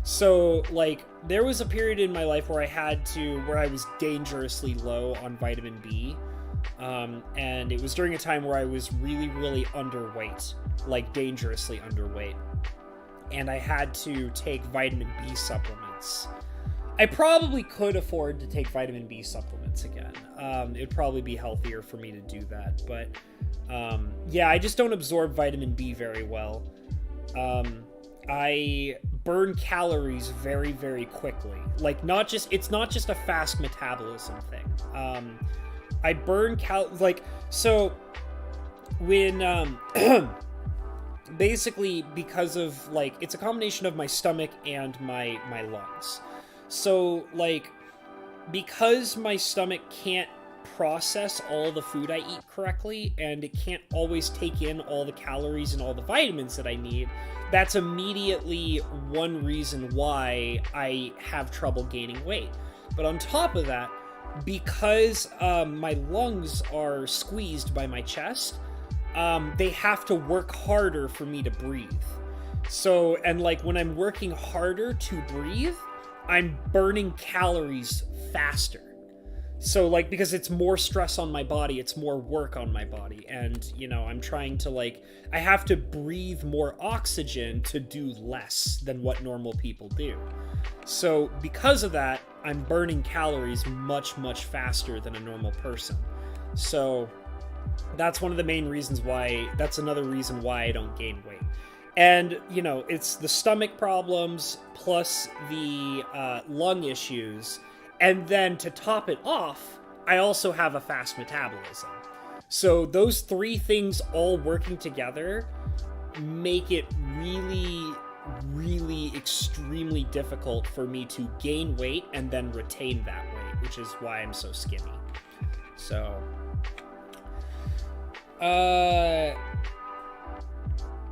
So, like, there was a period in my life where I was dangerously low on vitamin B. And it was during a time where I was really, really underweight, like dangerously underweight. And I had to take vitamin B supplements. I probably could afford to take vitamin B supplements again. It'd probably be healthier for me to do that. But, yeah, I just don't absorb vitamin B very well. I burn calories very, very quickly. Like, it's not just a fast metabolism thing. I burn so when, basically because of, like, it's a combination of my stomach and my lungs. So, like, because my stomach can't process all the food I eat correctly, and it can't always take in all the calories and all the vitamins that I need, that's immediately one reason why I have trouble gaining weight. But on top of that, because my lungs are squeezed by my chest, they have to work harder for me to breathe. So, and like when I'm working harder to breathe, I'm burning calories faster. So like, because it's more stress on my body, it's more work on my body, and you know, I'm trying to like, I have to breathe more oxygen to do less than what normal people do. So because of that, I'm burning calories much faster than a normal person. So that's one of the main reasons why, that's another reason why I don't gain weight. And you know, it's the stomach problems plus the lung issues. And then to top it off, I also have a fast metabolism. So those three things all working together make it really extremely difficult for me to gain weight and then retain that weight, which is why I'm so skinny. So, I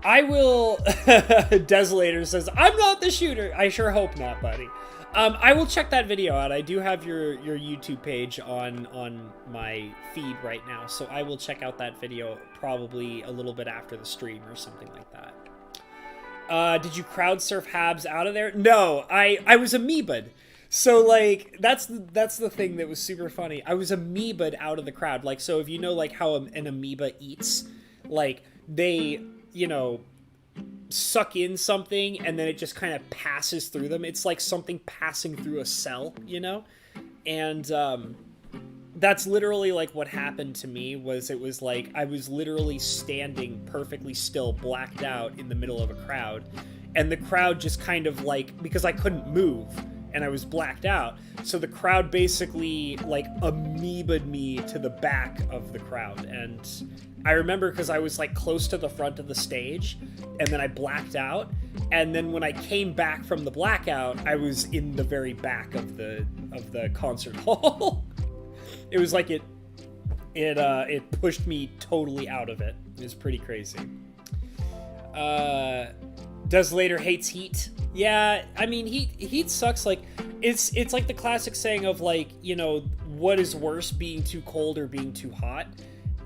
will. Desolator says, I'm not the shooter. I sure hope not, buddy. I will check that video out. I do have your YouTube page on my feed right now, so I will check out that video probably a little bit after the stream or something like that. Did you crowd surf Habs out of there? No, I was amoeba'd. So like that's the thing that was super funny. I was amoeba'd out of the crowd. Like, so if you know like how an amoeba eats, like they, you know, suck in something and then it just kind of passes through them. It's like something passing through a cell, you know? And that's literally like what happened to me. Was it was like I was literally standing perfectly still, blacked out in the middle of a crowd, and the crowd just kind of like, because I couldn't move and I was blacked out, so the crowd basically like amoeba'd me to the back of the crowd. And I remember because I was like close to the front of the stage, and then I blacked out, and then when I came back from the blackout, I was in the very back of the concert hall. It was like it pushed me totally out of it. It was pretty crazy. Desolator hates heat. Yeah, I mean heat sucks. Like it's like the classic saying of like, you know, what is worse, being too cold or being too hot?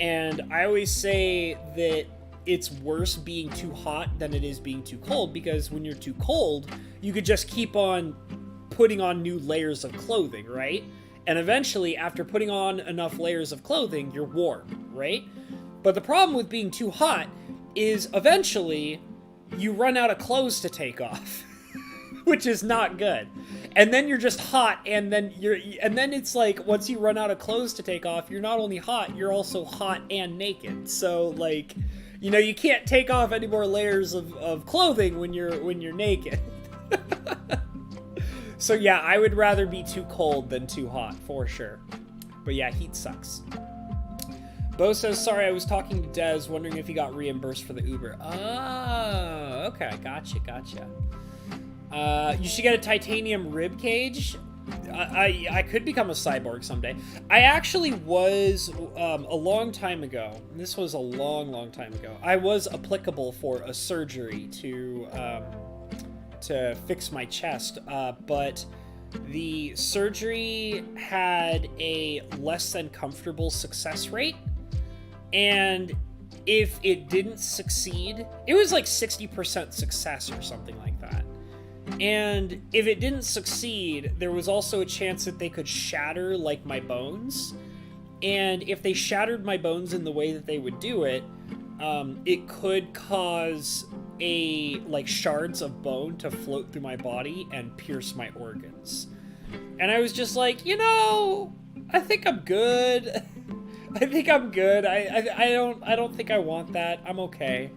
And I always say that it's worse being too hot than it is being too cold, because when you're too cold, you could just keep on putting on new layers of clothing, right? And eventually, after putting on enough layers of clothing, you're warm, right? But the problem with being too hot is eventually you run out of clothes to take off, which is not good. And then you're just hot, and then it's like, once you run out of clothes to take off, you're not only hot, you're also hot and naked. So like, you know, you can't take off any more layers of clothing when you're naked. So yeah, I would rather be too cold than too hot, for sure. But yeah, heat sucks. Bo says, sorry, I was talking to Des, wondering if he got reimbursed for the Uber. Oh, okay, gotcha. You should get a titanium rib cage. I could become a cyborg someday. I actually was, a long time ago, this was a long time ago, I was applicable for a surgery to fix my chest, but the surgery had a less than comfortable success rate, and if it didn't succeed, it was like 60% success or something like that. And if it didn't succeed, there was also a chance that they could shatter like my bones. And if they shattered my bones in the way that they would do it, it could cause like shards of bone to float through my body and pierce my organs. And I was just like, you know, I think I'm good. I don't think I want that. I'm okay.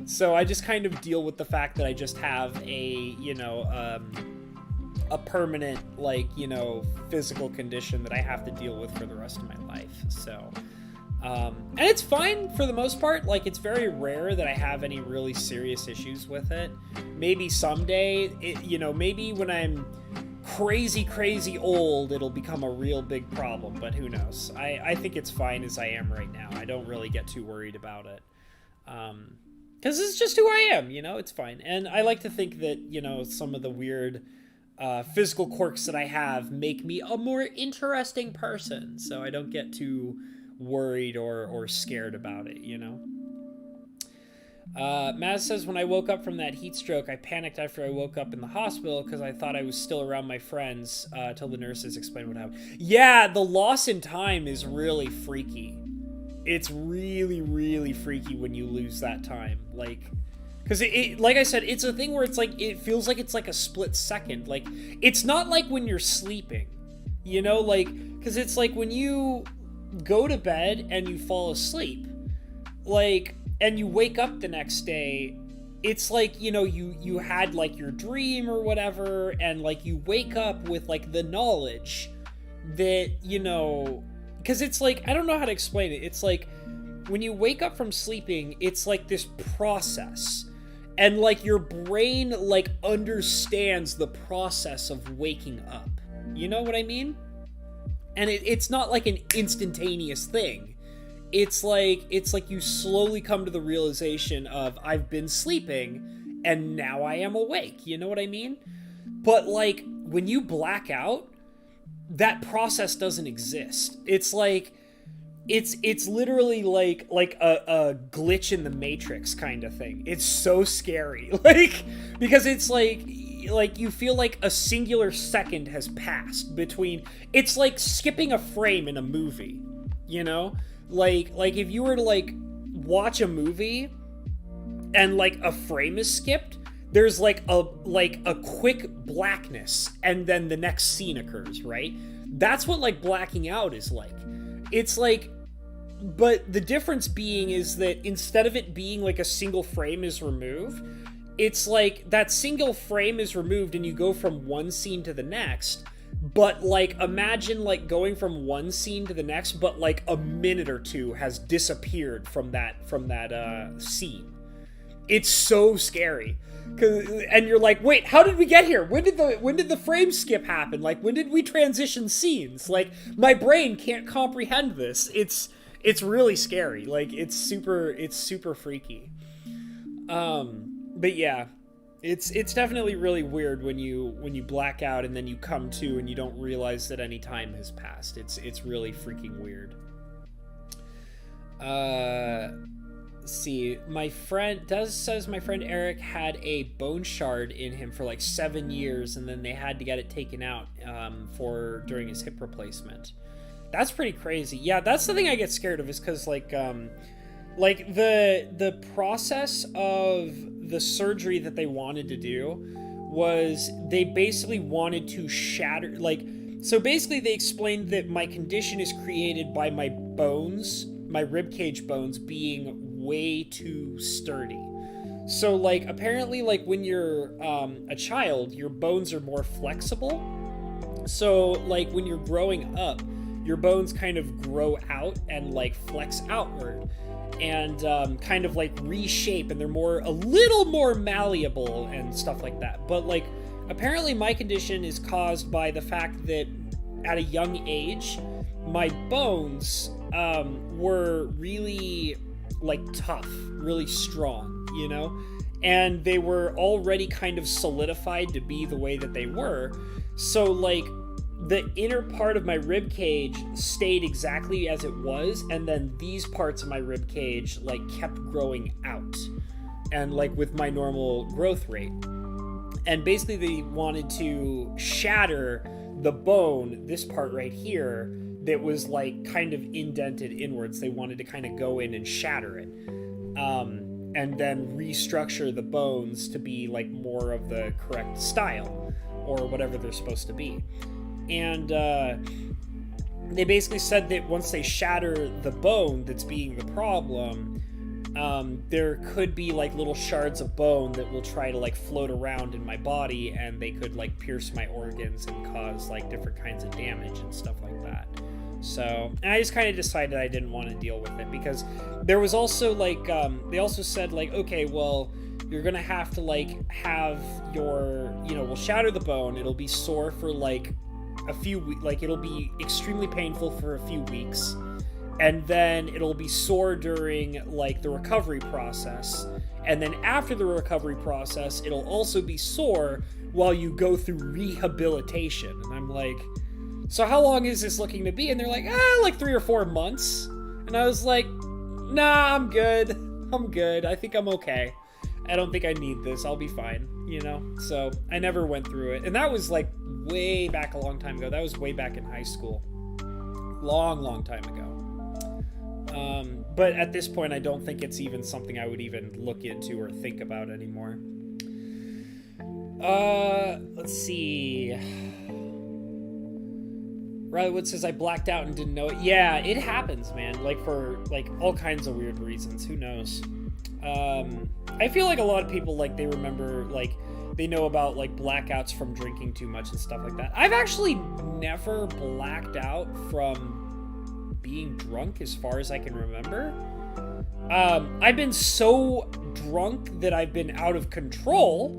So I just kind of deal with the fact that I just have a, you know, a permanent, like, you know, physical condition that I have to deal with for the rest of my life. So, and it's fine for the most part. Like, it's very rare that I have any really serious issues with it. Maybe someday, you know, maybe when I'm crazy old, it'll become a real big problem, but who knows? I think it's fine as I am right now. I don't really get too worried about it. Because it's just who I am, you know, it's fine. And I like to think that, you know, some of the weird physical quirks that I have make me a more interesting person, so I don't get too worried or scared about it, you know? Maz says, when I woke up from that heat stroke, I panicked after I woke up in the hospital because I thought I was still around my friends till the nurses explained what happened. Yeah, the loss in time is really freaky. It's really, really freaky when you lose that time. Like, because it like I said, it's a thing where it's like, it feels like it's like a split second. Like, it's not like when you're sleeping, you know, like, because it's like when you go to bed and you fall asleep, like, and you wake up the next day, it's like, you know, you had like your dream or whatever, and like you wake up with like the knowledge that, you know, because it's like, I don't know how to explain it. It's like when you wake up from sleeping, it's like this process, and like your brain like understands the process of waking up. You know what I mean? And it's not like an instantaneous thing. It's like you slowly come to the realization of, I've been sleeping and now I am awake. You know what I mean? But like when you black out, that process doesn't exist. It's like it's literally like a glitch in the Matrix kind of thing. It's so scary. Like, because it's like you feel like a singular second has passed between, it's like skipping a frame in a movie, you know? Like if you were to like watch a movie and like a frame is skipped, there's like a quick blackness and then the next scene occurs, right? That's what like blacking out is like. It's like, but the difference being is that instead of it being like a single frame is removed, it's like that single frame is removed and you go from one scene to the next. But like imagine like going from one scene to the next, but like a minute or two has disappeared from that scene. It's so scary. And you're like, wait, how did we get here? When did the frame skip happen? Like, when did we transition scenes? Like, my brain can't comprehend this. It's really scary. Like, it's super freaky. But yeah, it's definitely really weird when you black out and then you come to and you don't realize that any time has passed. It's really freaking weird. See, my friend says my friend Eric had a bone shard in him for like 7 years, and then they had to get it taken out during his hip replacement. That's pretty crazy. Yeah, that's the thing I get scared of, is because like the process of the surgery that they wanted to do was they basically wanted to shatter, like, so basically they explained that my condition is created by my bones, my ribcage bones being way too sturdy. So like apparently like when you're a child, your bones are more flexible. So like when you're growing up, your bones kind of grow out and like flex outward and kind of like reshape, and they're a little more malleable and stuff like that. But like apparently my condition is caused by the fact that at a young age, my bones were really like tough, really strong, you know, and they were already kind of solidified to be the way that they were. So like the inner part of my rib cage stayed exactly as it was, and then these parts of my rib cage like kept growing out and like with my normal growth rate. And basically they wanted to shatter the bone, this part right here, that was like kind of indented inwards. They wanted to kind of go in and shatter it, and then restructure the bones to be like more of the correct style or whatever they're supposed to be. And they basically said that once they shatter the bone that's being the problem, there could be like little shards of bone that will try to like float around in my body, and they could like pierce my organs and cause like different kinds of damage and stuff like that. So, and I just kind of decided I didn't want to deal with it, because there was also like, they also said like, okay, well, you're gonna have to like have your, you know, we'll shatter the bone, it'll be sore for like a few weeks, like it'll be extremely painful for a few weeks, and then it'll be sore during like the recovery process, and then after the recovery process it'll also be sore while you go through rehabilitation. And I'm like, so how long is this looking to be? And they're like, like 3 or 4 months. And I was like, nah, I'm good. I'm good. I think I'm okay. I don't think I need this. I'll be fine, you know? So I never went through it. And that was like way back a long time ago. That was way back in high school. Long time ago. But at this point, I don't think it's even something I would even look into or think about anymore. Let's see. Rileywood says, I blacked out and didn't know it. Yeah, it happens, man. Like, for, like, all kinds of weird reasons. Who knows? I feel like a lot of people, like, they remember, like, they know about, like, blackouts from drinking too much and stuff like that. I've actually never blacked out from being drunk as far as I can remember. I've been so drunk that I've been out of control,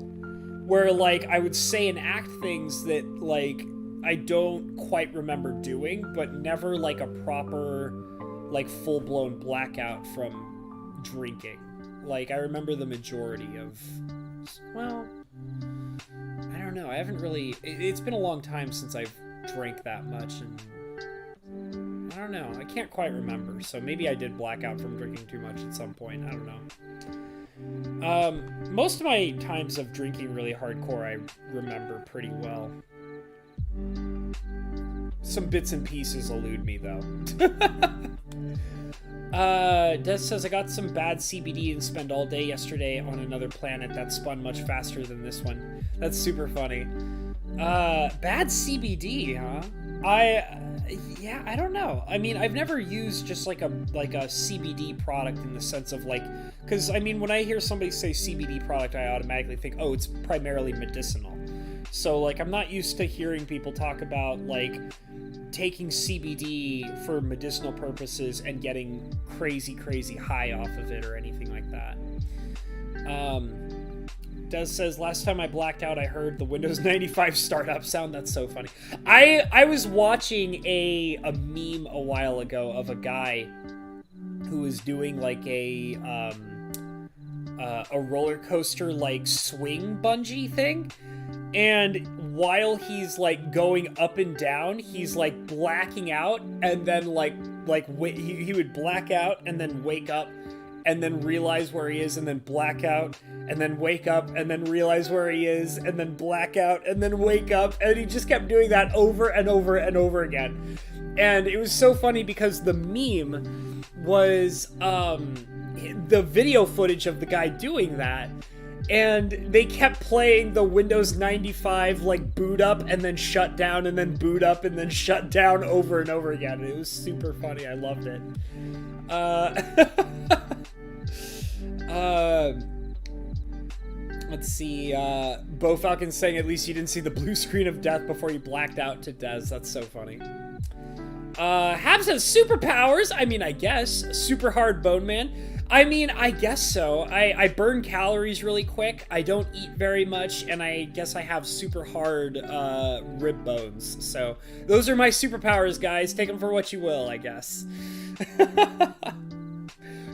where, like, I would say and act things that, like, I don't quite remember doing, but never, like, a proper, like, full-blown blackout from drinking. Like, I remember the majority of, well, I don't know. I haven't really, it's been a long time since I've drank that much, and I don't know. I can't quite remember, so maybe I did black out from drinking too much at some point. I don't know. Most of my times of drinking really hardcore, I remember pretty well. Some bits and pieces elude me, though. Des says, I got some bad CBD and spent all day yesterday on another planet that spun much faster than this one. That's super funny. Bad CBD, huh? Yeah, I don't know. I mean, I've never used just like a CBD product in the sense of like, because I mean, when I hear somebody say CBD product, I automatically think, oh, it's primarily medicinal. So like, I'm not used to hearing people talk about like taking CBD for medicinal purposes and getting crazy high off of it or anything like that. Des says, last time I blacked out, I heard the Windows 95 startup sound. That's so funny. I was watching a meme a while ago of a guy who was doing like a roller coaster like swing bungee thing, and while he's like going up and down, he's like blacking out, and then he would black out and then wake up and then realize where he is and then black out and then wake up and then realize where he is and then black out and then wake up, and he just kept doing that over and over and over again. And it was so funny because the meme was the video footage of the guy doing that, and they kept playing the Windows 95 like boot up and then shut down and then boot up and then shut down over and over again. It was super funny. I loved it. Let's see. Bo Falcon saying, at least you didn't see the blue screen of death before you blacked out to Des. That's so funny. Habs has superpowers. I mean, I guess. Super hard bone man. I mean, I guess so. I burn calories really quick. I don't eat very much, and I guess I have super hard rib bones. So those are my superpowers, guys. Take them for what you will, I guess.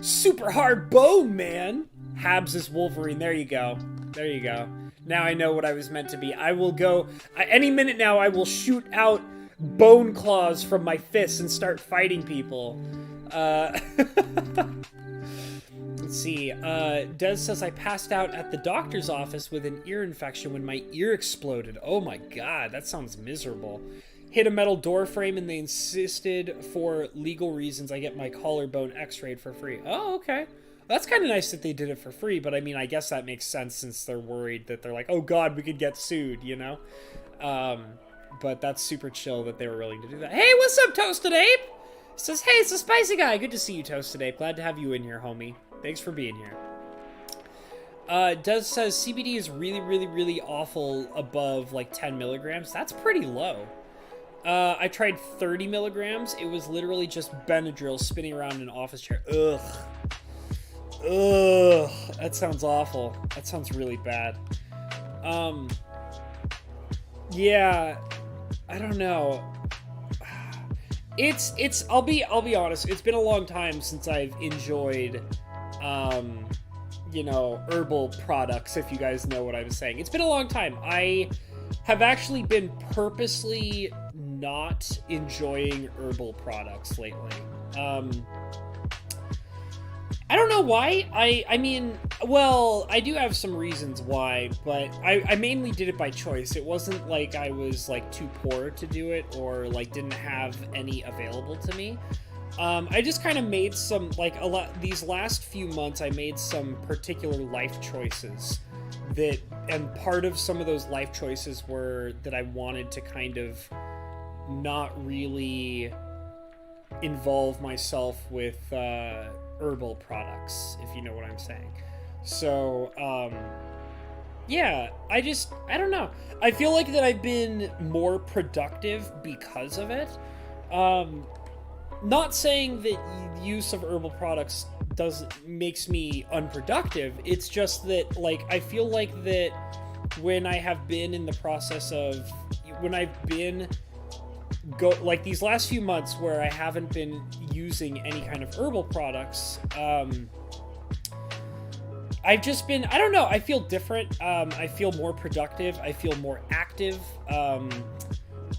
Super hard bone man. Habs is Wolverine. There you go. There you go. Now I know what I was meant to be. I will go any minute now. I will shoot out bone claws from my fists and start fighting people. Let's see. Des says, I passed out at the doctor's office with an ear infection when my ear exploded. Oh my god, that sounds miserable. Hit a metal door frame and they insisted for legal reasons I get my collarbone x-rayed for free. Oh, okay. That's kind of nice that they did it for free, but I mean, I guess that makes sense since they're worried that they're like, oh god, we could get sued, you know? But that's super chill that they were willing to do that. Hey, what's up, Toasted Ape? Says, hey, it's a spicy guy. Good to see you, Toasted Ape. Glad to have you in here, homie. Thanks for being here. Des says, CBD is really awful above, like, 10 milligrams. That's pretty low. I tried 30 milligrams. It was literally just Benadryl spinning around in an office chair. Ugh. That sounds awful. That sounds really bad. Yeah, I don't know. I'll be honest, it's been a long time since I've enjoyed, you know, herbal products, if you guys know what I'm saying. It's been a long time. I have actually been purposely not enjoying herbal products lately. I don't know why. I mean, well, I do have some reasons why, but I mainly did it by choice. It wasn't like I was like too poor to do it or like didn't have any available to me. I just kind of made some, like, a lot, these last few months, I made some particular life choices and part of some of those life choices were that I wanted to kind of not really involve myself with, herbal products, if you know what I'm saying. So, yeah, I don't know. I feel like that I've been more productive because of it. Not saying that use of herbal products makes me unproductive. It's just that, like, I feel like that when I have been in the process of, when I've been like these last few months where I haven't been using any kind of herbal products, I've just been, I don't know, I feel different. I feel more productive. I feel more active.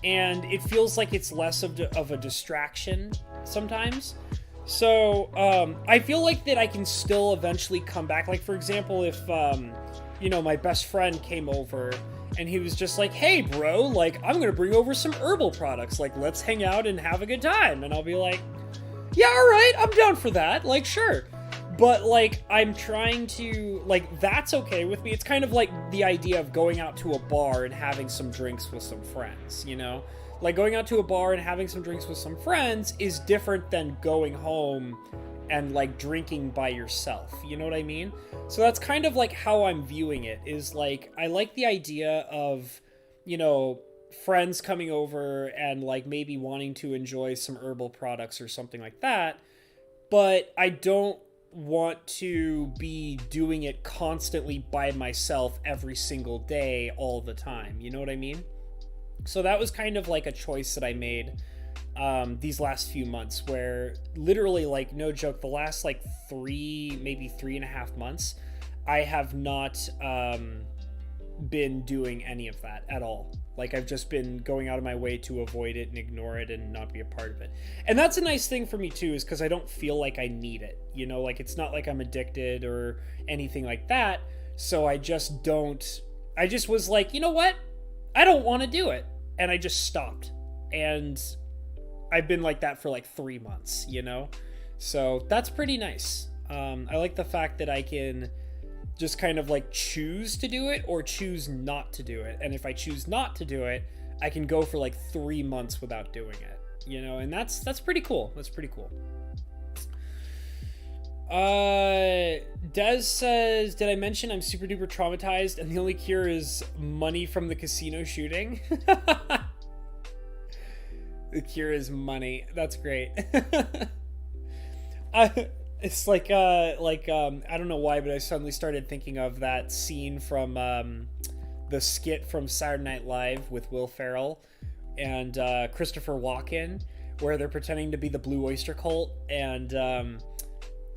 And it feels like it's less of a distraction sometimes. So, I feel like that I can still eventually come back. Like, for example, if, my best friend came over and he was just like, hey, bro, like, I'm going to bring over some herbal products. Like, let's hang out and have a good time. And I'll be like, yeah, all right, I'm down for that. Like, sure. But, like, I'm trying to, like, that's okay with me. It's kind of like the idea of going out to a bar and having some drinks with some friends, you know? Like, going out to a bar and having some drinks with some friends is different than going home and, like, drinking by yourself. You know what I mean? So that's kind of, like, how I'm viewing it, is, like, I like the idea of, friends coming over and, like, maybe wanting to enjoy some herbal products or something like that, but I don't want to be doing it constantly by myself every single day all the time. You know what I mean? So that was kind of like a choice that I made these last few months, where literally, like, no joke, the last like maybe 3.5 months, I have not been doing any of that at all. Like, I've just been going out of my way to avoid it and ignore it and not be a part of it. And that's a nice thing for me too, is because I don't feel like I need it. Like, it's not like I'm addicted or anything like that. So I just was like, you know what? I don't want to do it. And I just stopped. And I've been like that for like 3 months, So that's pretty nice. I like the fact that I can just kind of like choose to do it or choose not to do it. And if I choose not to do it, I can go for like 3 months without doing it, and that's pretty cool. That's pretty cool. Des says, did I mention I'm super duper traumatized and the only cure is money from the casino shooting? The cure is money. That's great. It's like, I don't know why, but I suddenly started thinking of that scene from the skit from Saturday Night Live with Will Ferrell and Christopher Walken, where they're pretending to be the Blue Oyster Cult, and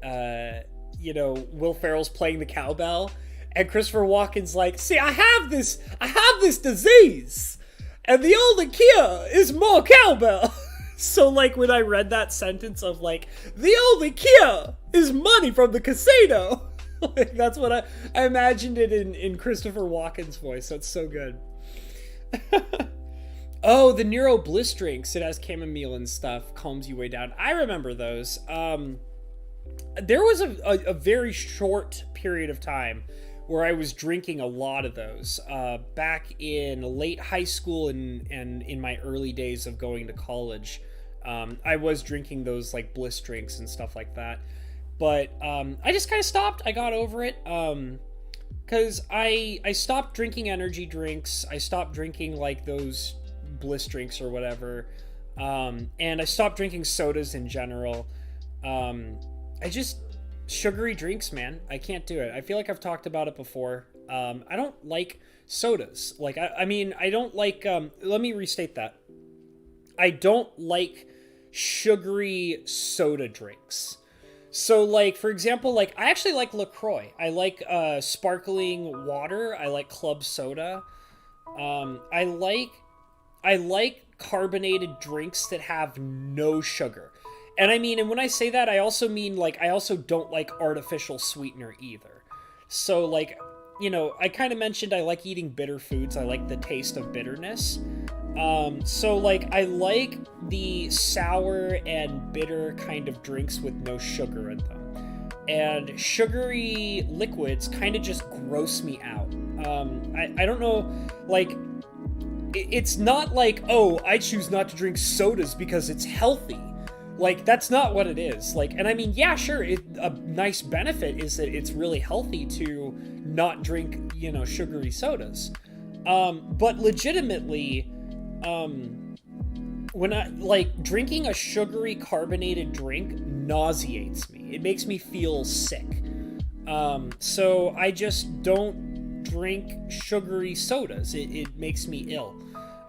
Will Ferrell's playing the cowbell, and Christopher Walken's like, see, I have this disease, and the only cure is more cowbell. So, like, when I read that sentence of, like, the only cure is money from the casino, like, that's what I imagined it in Christopher Walken's voice. That's so good. Oh, the Neuro Bliss drinks. It has chamomile and stuff, calms you way down. I remember those. There was a very short period of time where I was drinking a lot of those back in late high school and in my early days of going to college. I was drinking those like Bliss drinks and stuff like that, but I just kind of stopped. I got over it because I stopped drinking energy drinks. I stopped drinking like those Bliss drinks or whatever, and I stopped drinking sodas in general. Sugary drinks, man, I can't do it. I feel like I've talked about it before. I don't like sodas. Like, I mean, I don't like, let me restate that. I don't like sugary soda drinks. So, like, for example, like, I actually like LaCroix. I like, sparkling water. I like club soda. I like carbonated drinks that have no sugar. And I mean, and when I say that, I also mean, like, I also don't like artificial sweetener either. So, like, you know, I kind of mentioned I like eating bitter foods. I like the taste of bitterness. So, like, I like the sour and bitter kind of drinks with no sugar in them. And sugary liquids kind of just gross me out. I don't know, like, it's not like, oh, I choose not to drink sodas because it's healthy. Like, that's not what it is. Like, and I mean, yeah, sure, a nice benefit is that it's really healthy to not drink, you know, sugary sodas. But legitimately, when I, like, drinking a sugary carbonated drink nauseates me. It makes me feel sick. So I just don't drink sugary sodas. It makes me ill.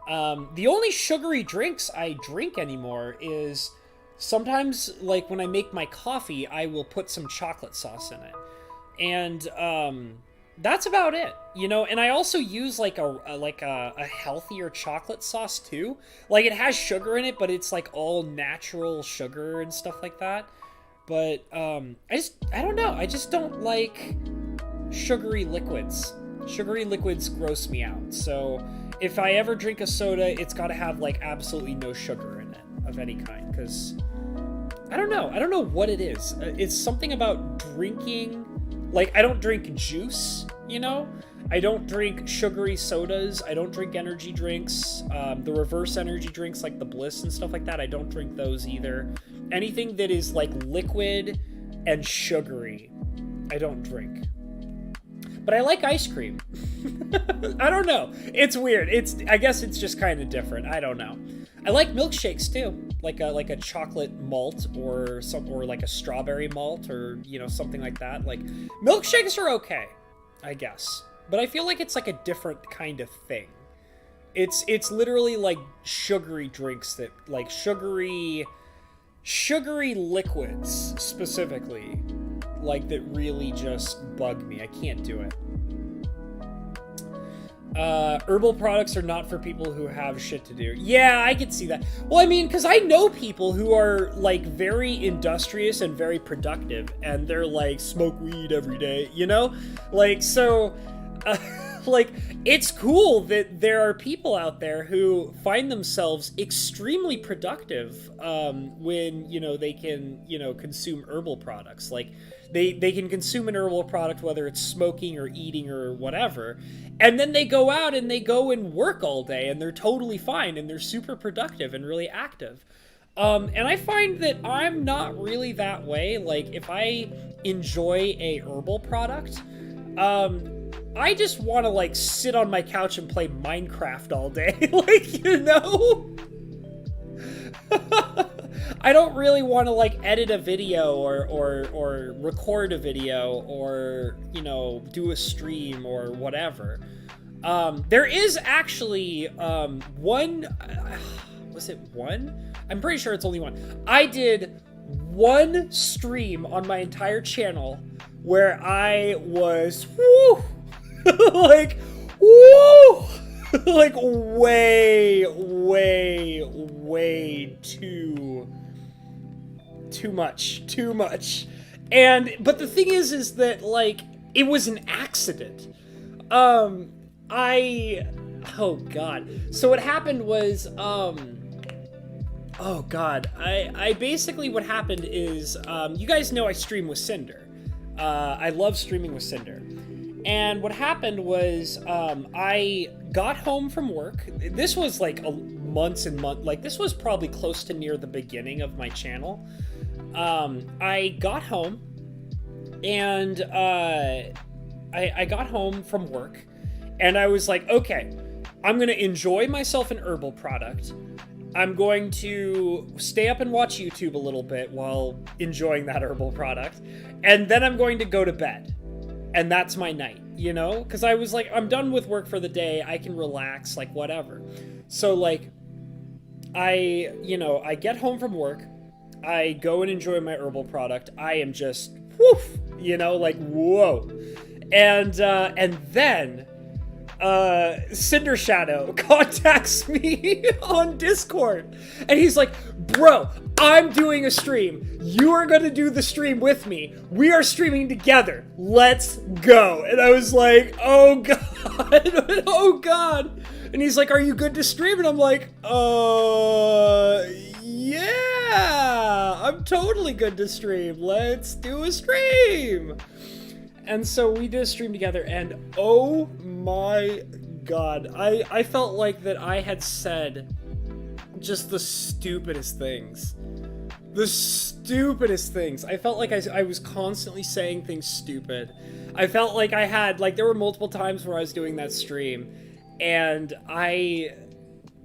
The only sugary drinks I drink anymore is sometimes, like, when I make my coffee, I will put some chocolate sauce in it. And, that's about it, you know. And I also use like a healthier chocolate sauce too. Like, it has sugar in it, but it's like all natural sugar and stuff like that. But I don't know. I just don't like sugary liquids. Sugary liquids gross me out. So if I ever drink a soda, it's got to have like absolutely no sugar in it of any kind, because I don't know what it is. It's something about drinking. Like, I don't drink juice, you know? I don't drink sugary sodas. I don't drink energy drinks. The reverse energy drinks, like the Bliss and stuff like that, I don't drink those either. Anything that is, like, liquid and sugary, I don't drink. But I like ice cream. I don't know. It's weird. I guess it's just kind of different. I don't know. I like milkshakes too, like a chocolate malt or like a strawberry malt, or, you know, something like that. Like, milkshakes are okay, I guess, but I feel like it's like a different kind of thing. It's literally like sugary drinks that, like, sugary liquids specifically, like, that really just bug me. I can't do it. Herbal products are not for people who have shit to do. Yeah, I can see that. Well, I mean, because I know people who are, like, very industrious and very productive, and they're, like, smoke weed every day, you know? Like, so, like, it's cool that there are people out there who find themselves extremely productive, when, you know, they can, you know, consume herbal products. Like, they can consume an herbal product, whether it's smoking or eating or whatever, and then they go out and they go and work all day, and they're totally fine, and they're super productive and really active. And I find that I'm not really that way. Like, if I enjoy a herbal product, I just want to, like, sit on my couch and play Minecraft all day. Like, you know? I don't really want to, like, edit a video or record a video or, you know, do a stream or whatever. There is actually one... was it one? I'm pretty sure it's only one. I did one stream on my entire channel where I was... woo! Like, woo! Like, way too much. But the thing is that, like, it was an accident. Oh god. So what happened was, oh god. I basically, what happened is, you guys know I stream with Cinder. I love streaming with Cinder. And what happened was, I got home from work. This was like months and months. Like, this was probably close to near the beginning of my channel. I got home, and I got home from work, and I was like, okay, I'm gonna enjoy myself an herbal product. I'm going to stay up and watch YouTube a little bit while enjoying that herbal product, and then I'm going to go to bed. And that's my night, you know? Because I was like, I'm done with work for the day. I can relax, like, whatever. So, like, I get home from work. I go and enjoy my herbal product. I am just, woof, you know, like, whoa. And then Cinder Shadow contacts me on Discord. And he's like, bro, I'm doing a stream. You are going to do the stream with me. We are streaming together. Let's go. And I was like, oh God. Oh God. And he's like, are you good to stream? And I'm like, yeah, I'm totally good to stream. Let's do a stream. And so we did a stream together, and oh my God, I felt like that I had said just the stupidest things. The stupidest things. I felt like I was constantly saying things stupid. I felt like I had, like, there were multiple times where I was doing that stream, and I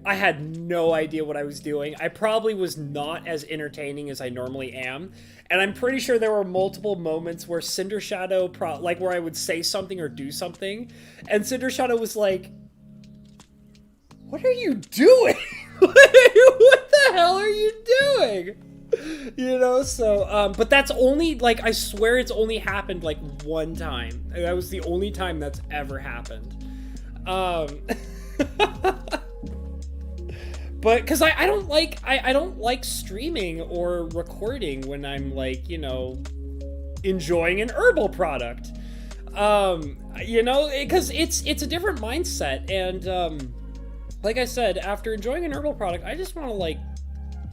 had no idea what I was doing. I probably was not as entertaining as I normally am. And I'm pretty sure there were multiple moments where Cinder Shadow, like where I would say something or do something, and Cinder Shadow was like, what are you doing? What the hell are you doing? You know, so, but that's only, like, I swear it's only happened, like, one time. That was the only time that's ever happened. But, because I don't like streaming or recording when I'm, like, you know, enjoying an herbal product. You know, because it's a different mindset, and, like I said, after enjoying an herbal product, I just want to, like,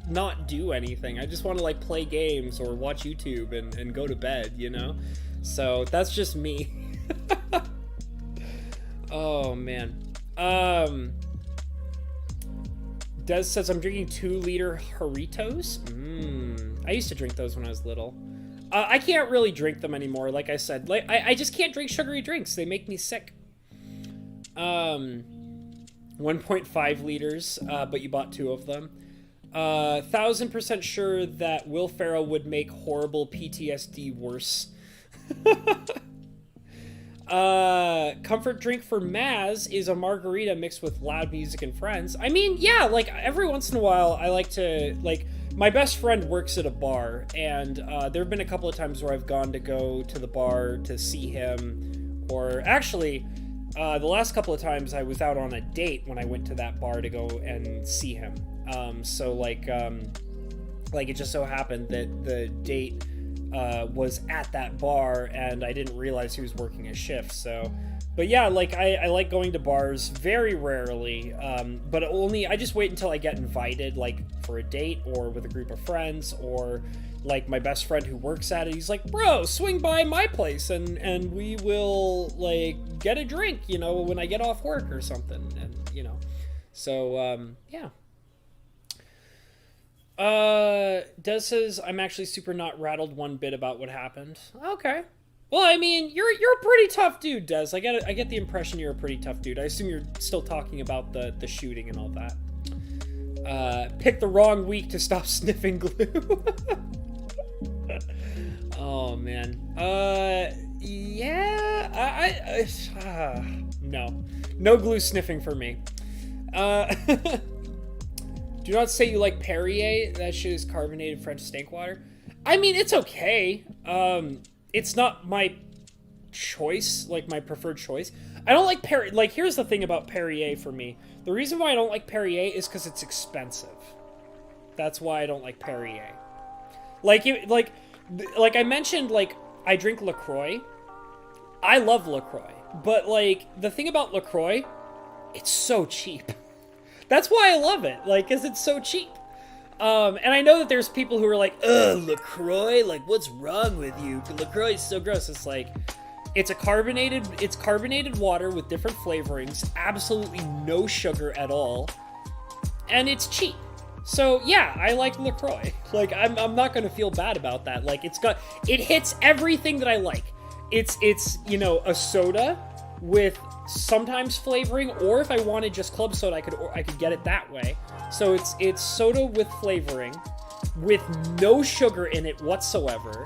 not do anything. I just want to, like, play games or watch YouTube and go to bed, you know? So, that's just me. Oh, man. Des says, I'm drinking 2-liter Jarritos. I used to drink those when I was little. I can't really drink them anymore, like I said. Like I just can't drink sugary drinks. They make me sick. 1.5 liters, but you bought 2 of them. 1000% sure that Will Ferrell would make horrible PTSD worse. Comfort drink for Maz is a margarita mixed with loud music and friends. I mean, yeah, like, every once in a while, I like to, like, my best friend works at a bar, and, there have been a couple of times where I've gone to go to the bar to see him, or, actually, the last couple of times I was out on a date when I went to that bar to go and see him. So, like, it just so happened that the date was at that bar, and I didn't realize he was working a shift. So, but yeah, like, I like going to bars very rarely, but I just wait until I get invited, like, for a date or with a group of friends, or like my best friend who works at it, he's like, bro, swing by my place and we will, like, get a drink, you know, when I get off work or something, and, you know, so, yeah. Des says, I'm actually super not rattled one bit about what happened. Okay. Well, I mean, you're a pretty tough dude, Des. I get the impression you're a pretty tough dude. I assume you're still talking about the shooting and all that. Pick the wrong week to stop sniffing glue. Oh, man. Yeah, no glue sniffing for me. Do not say you like Perrier. That shit is carbonated French stank water. I mean, it's okay. It's not my choice, like my preferred choice. I don't like Perrier. Like, here's the thing about Perrier for me. The reason why I don't like Perrier is because it's expensive. That's why I don't like Perrier. Like I mentioned, like, I drink LaCroix. I love LaCroix. But, like, the thing about LaCroix, it's so cheap. That's why I love it, like, because it's so cheap. And I know that there's people who are like, ugh, LaCroix, like, what's wrong with you? LaCroix is so gross. It's like, it's carbonated water with different flavorings, absolutely no sugar at all, and it's cheap. So, yeah, I like LaCroix. Like, I'm not gonna feel bad about that. Like, it hits everything that I like. It's, you know, a soda with sometimes flavoring, or if I wanted just club soda, I could get it that way. So it's soda with flavoring, with no sugar in it whatsoever,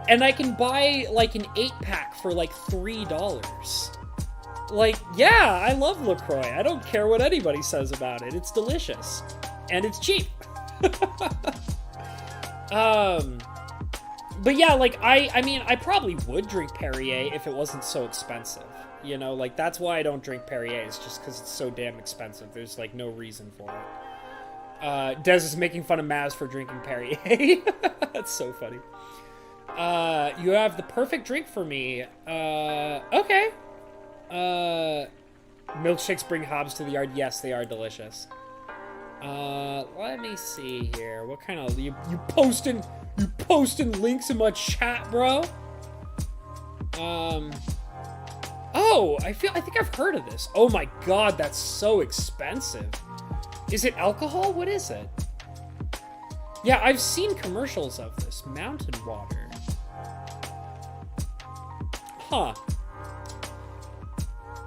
and I can buy, like, an 8-pack for, like, $3. Like, yeah, I love LaCroix. I don't care what anybody says about it. It's delicious. And it's cheap. But yeah, like, I mean, I probably would drink Perrier if it wasn't so expensive. You know, like, that's why I don't drink Perrier. It's just because it's so damn expensive. There's, like, no reason for it. Des is making fun of Maz for drinking Perrier. That's so funny. You have the perfect drink for me. Okay. Milkshakes bring hobs to the yard. Yes, they are delicious. Let me see here. What kind of you posting links in my chat, bro? Oh, I think I've heard of this. Oh my god, that's so expensive. Is it alcohol? What is it? Yeah, I've seen commercials of this. Mountain water. Huh.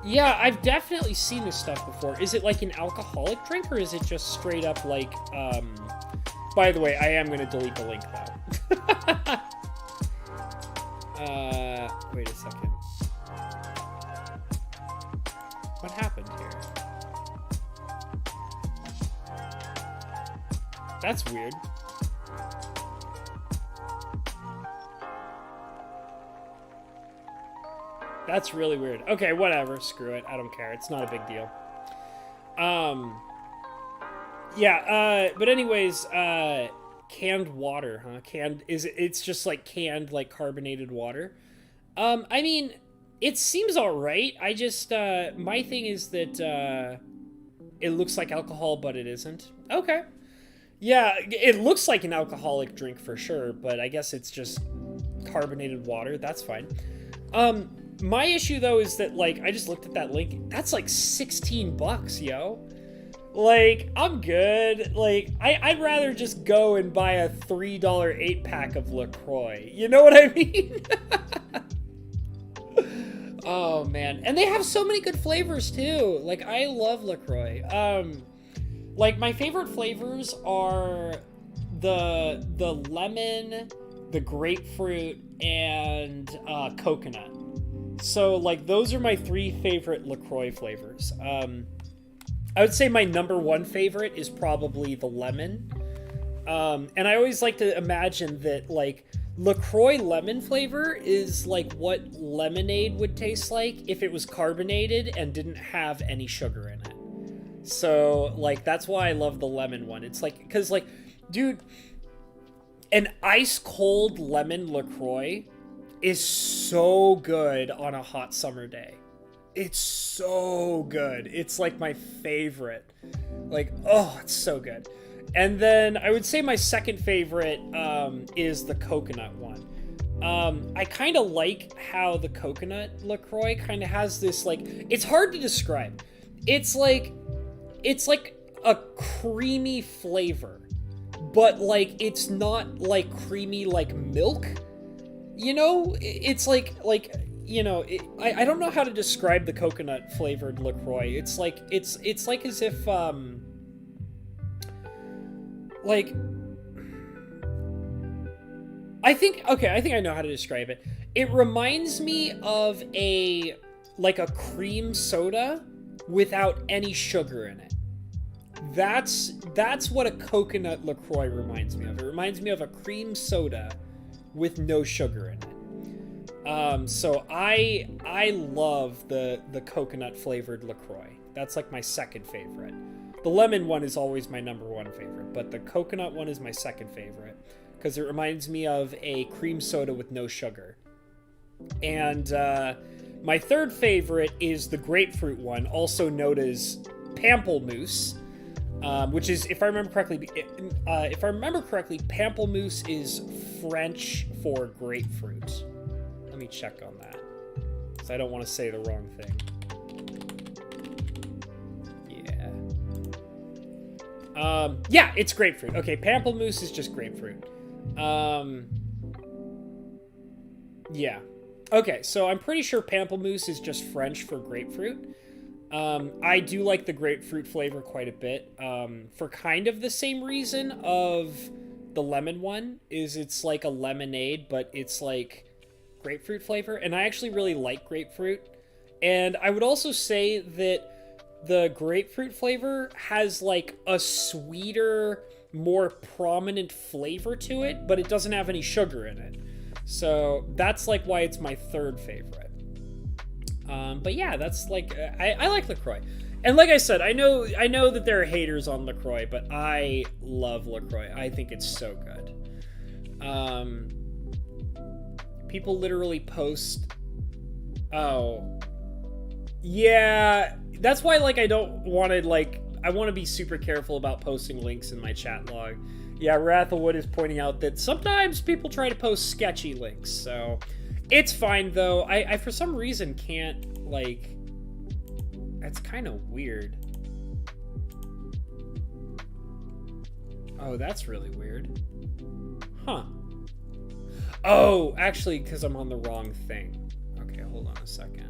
Yeah, I've definitely seen this stuff before. Is it like an alcoholic drink, or is it just straight up like, By the way, I am going to delete the link, though. Wait a second. What happened here? That's weird. That's really weird. Okay, whatever. Screw it. I don't care. It's not a big deal. Yeah, but anyways, canned water, huh? It's just like canned, like carbonated water. I mean, it seems all right. I just, my thing is that, it looks like alcohol, but it isn't. Okay. Yeah, it looks like an alcoholic drink for sure, but I guess it's just carbonated water. That's fine. My issue though is that, like, I just looked at that link. That's like $16, yo. Like, I'm good. Like, I'd rather just go and buy a $3 8-pack of LaCroix. You know what I mean? Oh man, and they have so many good flavors too. Like, I love LaCroix. Like, my favorite flavors are the lemon, the grapefruit, and coconut. So, like, those are my 3 favorite LaCroix flavors. I would say my number 1 favorite is probably the lemon. And I always like to imagine that, like, LaCroix lemon flavor is like what lemonade would taste like if it was carbonated and didn't have any sugar in it. So, like, that's why I love the lemon one. It's like, because, like, dude, an ice cold lemon LaCroix is so good on a hot summer day. It's so good. It's like my favorite. Like, oh, it's so good. And then I would say my second favorite is the coconut one. I kind of like how the coconut LaCroix kind of has this, like, it's hard to describe. It's like a creamy flavor, but, like, it's not like creamy like milk. You know, it's like you know, I don't know how to describe the coconut flavored LaCroix. It's like as if like, I think I know how to describe it. It reminds me of a cream soda without any sugar in it. That's what a coconut LaCroix reminds me of. It reminds me of a cream soda with no sugar in it. So I love the coconut flavored LaCroix. That's like my second favorite. The lemon one is always my number 1 favorite, but the coconut one is my second favorite because it reminds me of a cream soda with no sugar. And my third favorite is the grapefruit one, also known as pamplemousse, which is, if I remember correctly, pamplemousse is French for grapefruit. Let me check on that, because I don't want to say the wrong thing. Yeah, it's grapefruit. Okay, pamplemousse is just grapefruit. Yeah. Okay, so I'm pretty sure pamplemousse is just French for grapefruit. I do like the grapefruit flavor quite a bit, for kind of the same reason of the lemon one, is it's like a lemonade, but it's like grapefruit flavor, and I actually really like grapefruit. And I would also say that the grapefruit flavor has like a sweeter, more prominent flavor to it, but it doesn't have any sugar in it. So that's like why it's my third favorite. But yeah, that's like, I like LaCroix. And like I said, I know that there are haters on LaCroix, but I love LaCroix. I think it's so good. People literally post... Oh. Yeah, that's why, like, I don't want to, like... I want to be super careful about posting links in my chat log. Yeah, Rathlewood is pointing out that sometimes people try to post sketchy links, so... It's fine, though. I for some reason, can't, like... That's kind of weird. Oh, that's really weird. Huh. Oh, actually, because I'm on the wrong thing. Okay, hold on a second.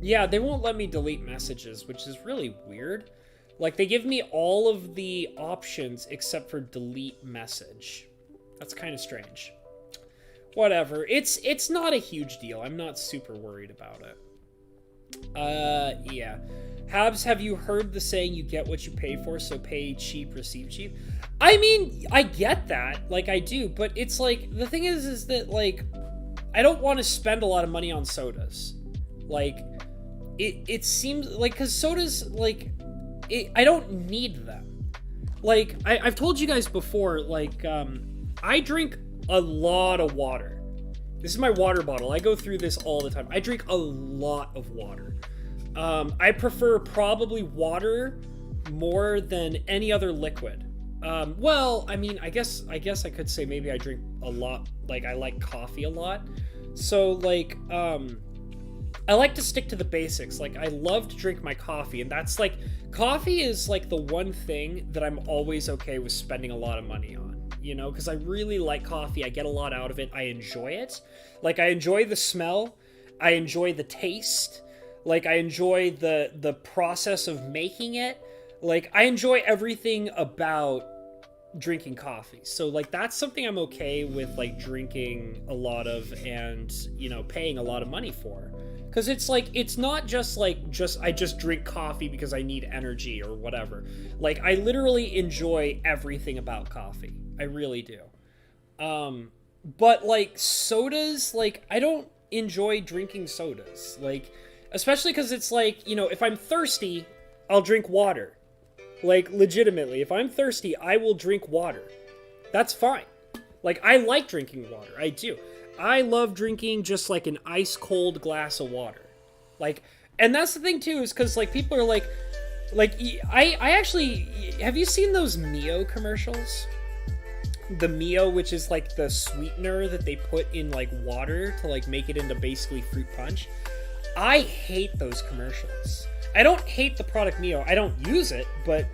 Yeah, they won't let me delete messages, which is really weird. Like, they give me all of the options except for delete message. That's kind of strange. Whatever. It's not a huge deal. I'm not super worried about it. Yeah. Habs, have you heard the saying, you get what you pay for, so pay cheap, receive cheap? I mean, I get that, like, I do, but it's like, the thing is that, like, I don't want to spend a lot of money on sodas. Like, it seems, like, because sodas, like, I don't need them. Like, I've told you guys before, like, I drink a lot of water. This is my water bottle. I go through this all the time. I drink a lot of water. I prefer probably water more than any other liquid. Well, I mean, I guess I could say maybe I drink a lot, like I like coffee a lot. So like, I like to stick to the basics. Like, I love to drink my coffee, and that's like, coffee is like the one thing that I'm always okay with spending a lot of money on. You know, because I really like coffee. I get a lot out of it. I enjoy it. Like, I enjoy the smell. I enjoy the taste. Like, I enjoy the process of making it. Like, I enjoy everything about drinking coffee. So, like, that's something I'm okay with, like, drinking a lot of and, you know, paying a lot of money for. Because it's like, it's not just like, I just drink coffee because I need energy or whatever. Like, I literally enjoy everything about coffee. I really do. But like sodas, like I don't enjoy drinking sodas. Like, especially because it's like, you know, if I'm thirsty, I'll drink water. Like, legitimately, if I'm thirsty, I will drink water. That's fine. Like, I like drinking water. I do. I love drinking just like an ice cold glass of water. Like, and that's the thing too, is because like people are like I actually, have you seen those Mio commercials? The Mio, which is like the sweetener that they put in like water to like make it into basically fruit punch. I hate those commercials. I don't hate the product Mio. I don't use it,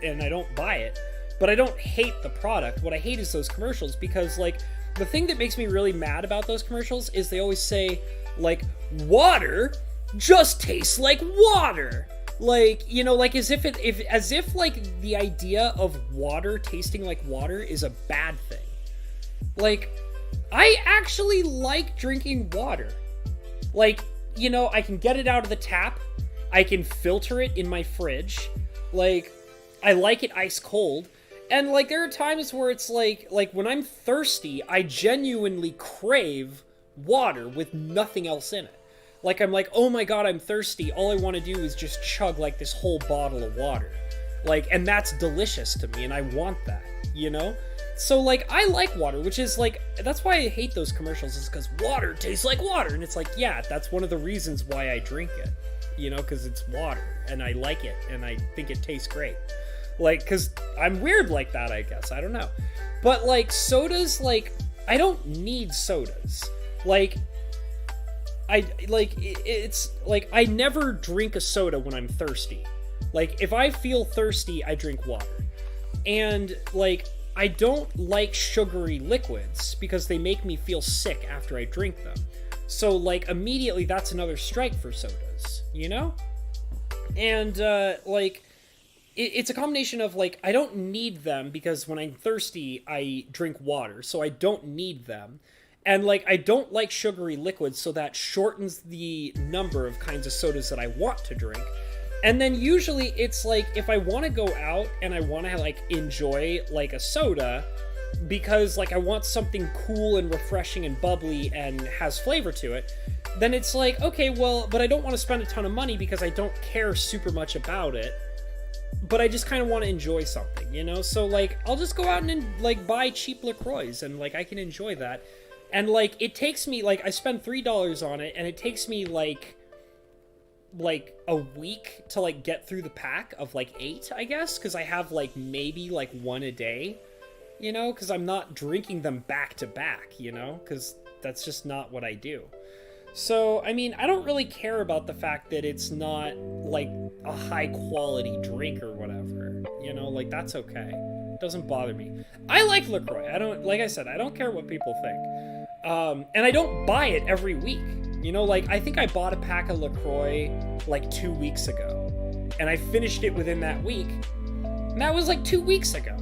and I don't buy it, but I don't hate the product. What I hate is those commercials, because like the thing that makes me really mad about those commercials is they always say like, water just tastes like water. Like, you know, like as if like the idea of water tasting like water is a bad thing. Like, I actually like drinking water. Like, you know, I can get it out of the tap. I can filter it in my fridge. Like, I like it ice cold. And like, there are times where it's like when I'm thirsty, I genuinely crave water with nothing else in it. Like, I'm like, oh my god, I'm thirsty. All I want to do is just chug like this whole bottle of water. Like, and that's delicious to me, and I want that, you know? So like, I like water, which is like, that's why I hate those commercials, is because water tastes like water. And it's like, yeah, that's one of the reasons why I drink it, you know, because it's water, and I like it, and I think it tastes great. Like, because I'm weird like that, I guess. I don't know. But like, sodas, like, I don't need sodas. Like, it's like, I never drink a soda when I'm thirsty. Like, if I feel thirsty, I drink water. And like, I don't like sugary liquids because they make me feel sick after I drink them. So like, immediately that's another strike for sodas, you know? And like, it's a combination of like, I don't need them because when I'm thirsty, I drink water, so I don't need them. And like, I don't like sugary liquids, so that shortens the number of kinds of sodas that I want to drink. And then usually it's like, if I want to go out and I want to like enjoy like a soda, because like I want something cool and refreshing and bubbly and has flavor to it, then it's like, okay, well, but I don't want to spend a ton of money because I don't care super much about it, but I just kind of want to enjoy something, you know? So, like, I'll just go out and, like, buy cheap LaCroix, and, like, I can enjoy that. And, like, it takes me, like, I spend $3 on it, and it takes me, like a week to, like, get through the pack of, like, 8, I guess, because I have, like, maybe, like, 1 a day, you know? Because I'm not drinking them back to back, you know? Because that's just not what I do. So, I mean, I don't really care about the fact that it's not, like, a high-quality drink or whatever. You know, like, that's okay. It doesn't bother me. I like LaCroix. Like I said, I don't care what people think. And I don't buy it every week. You know, like, I think I bought a pack of LaCroix, like, 2 weeks ago. And I finished it within that week. And that was, like, 2 weeks ago.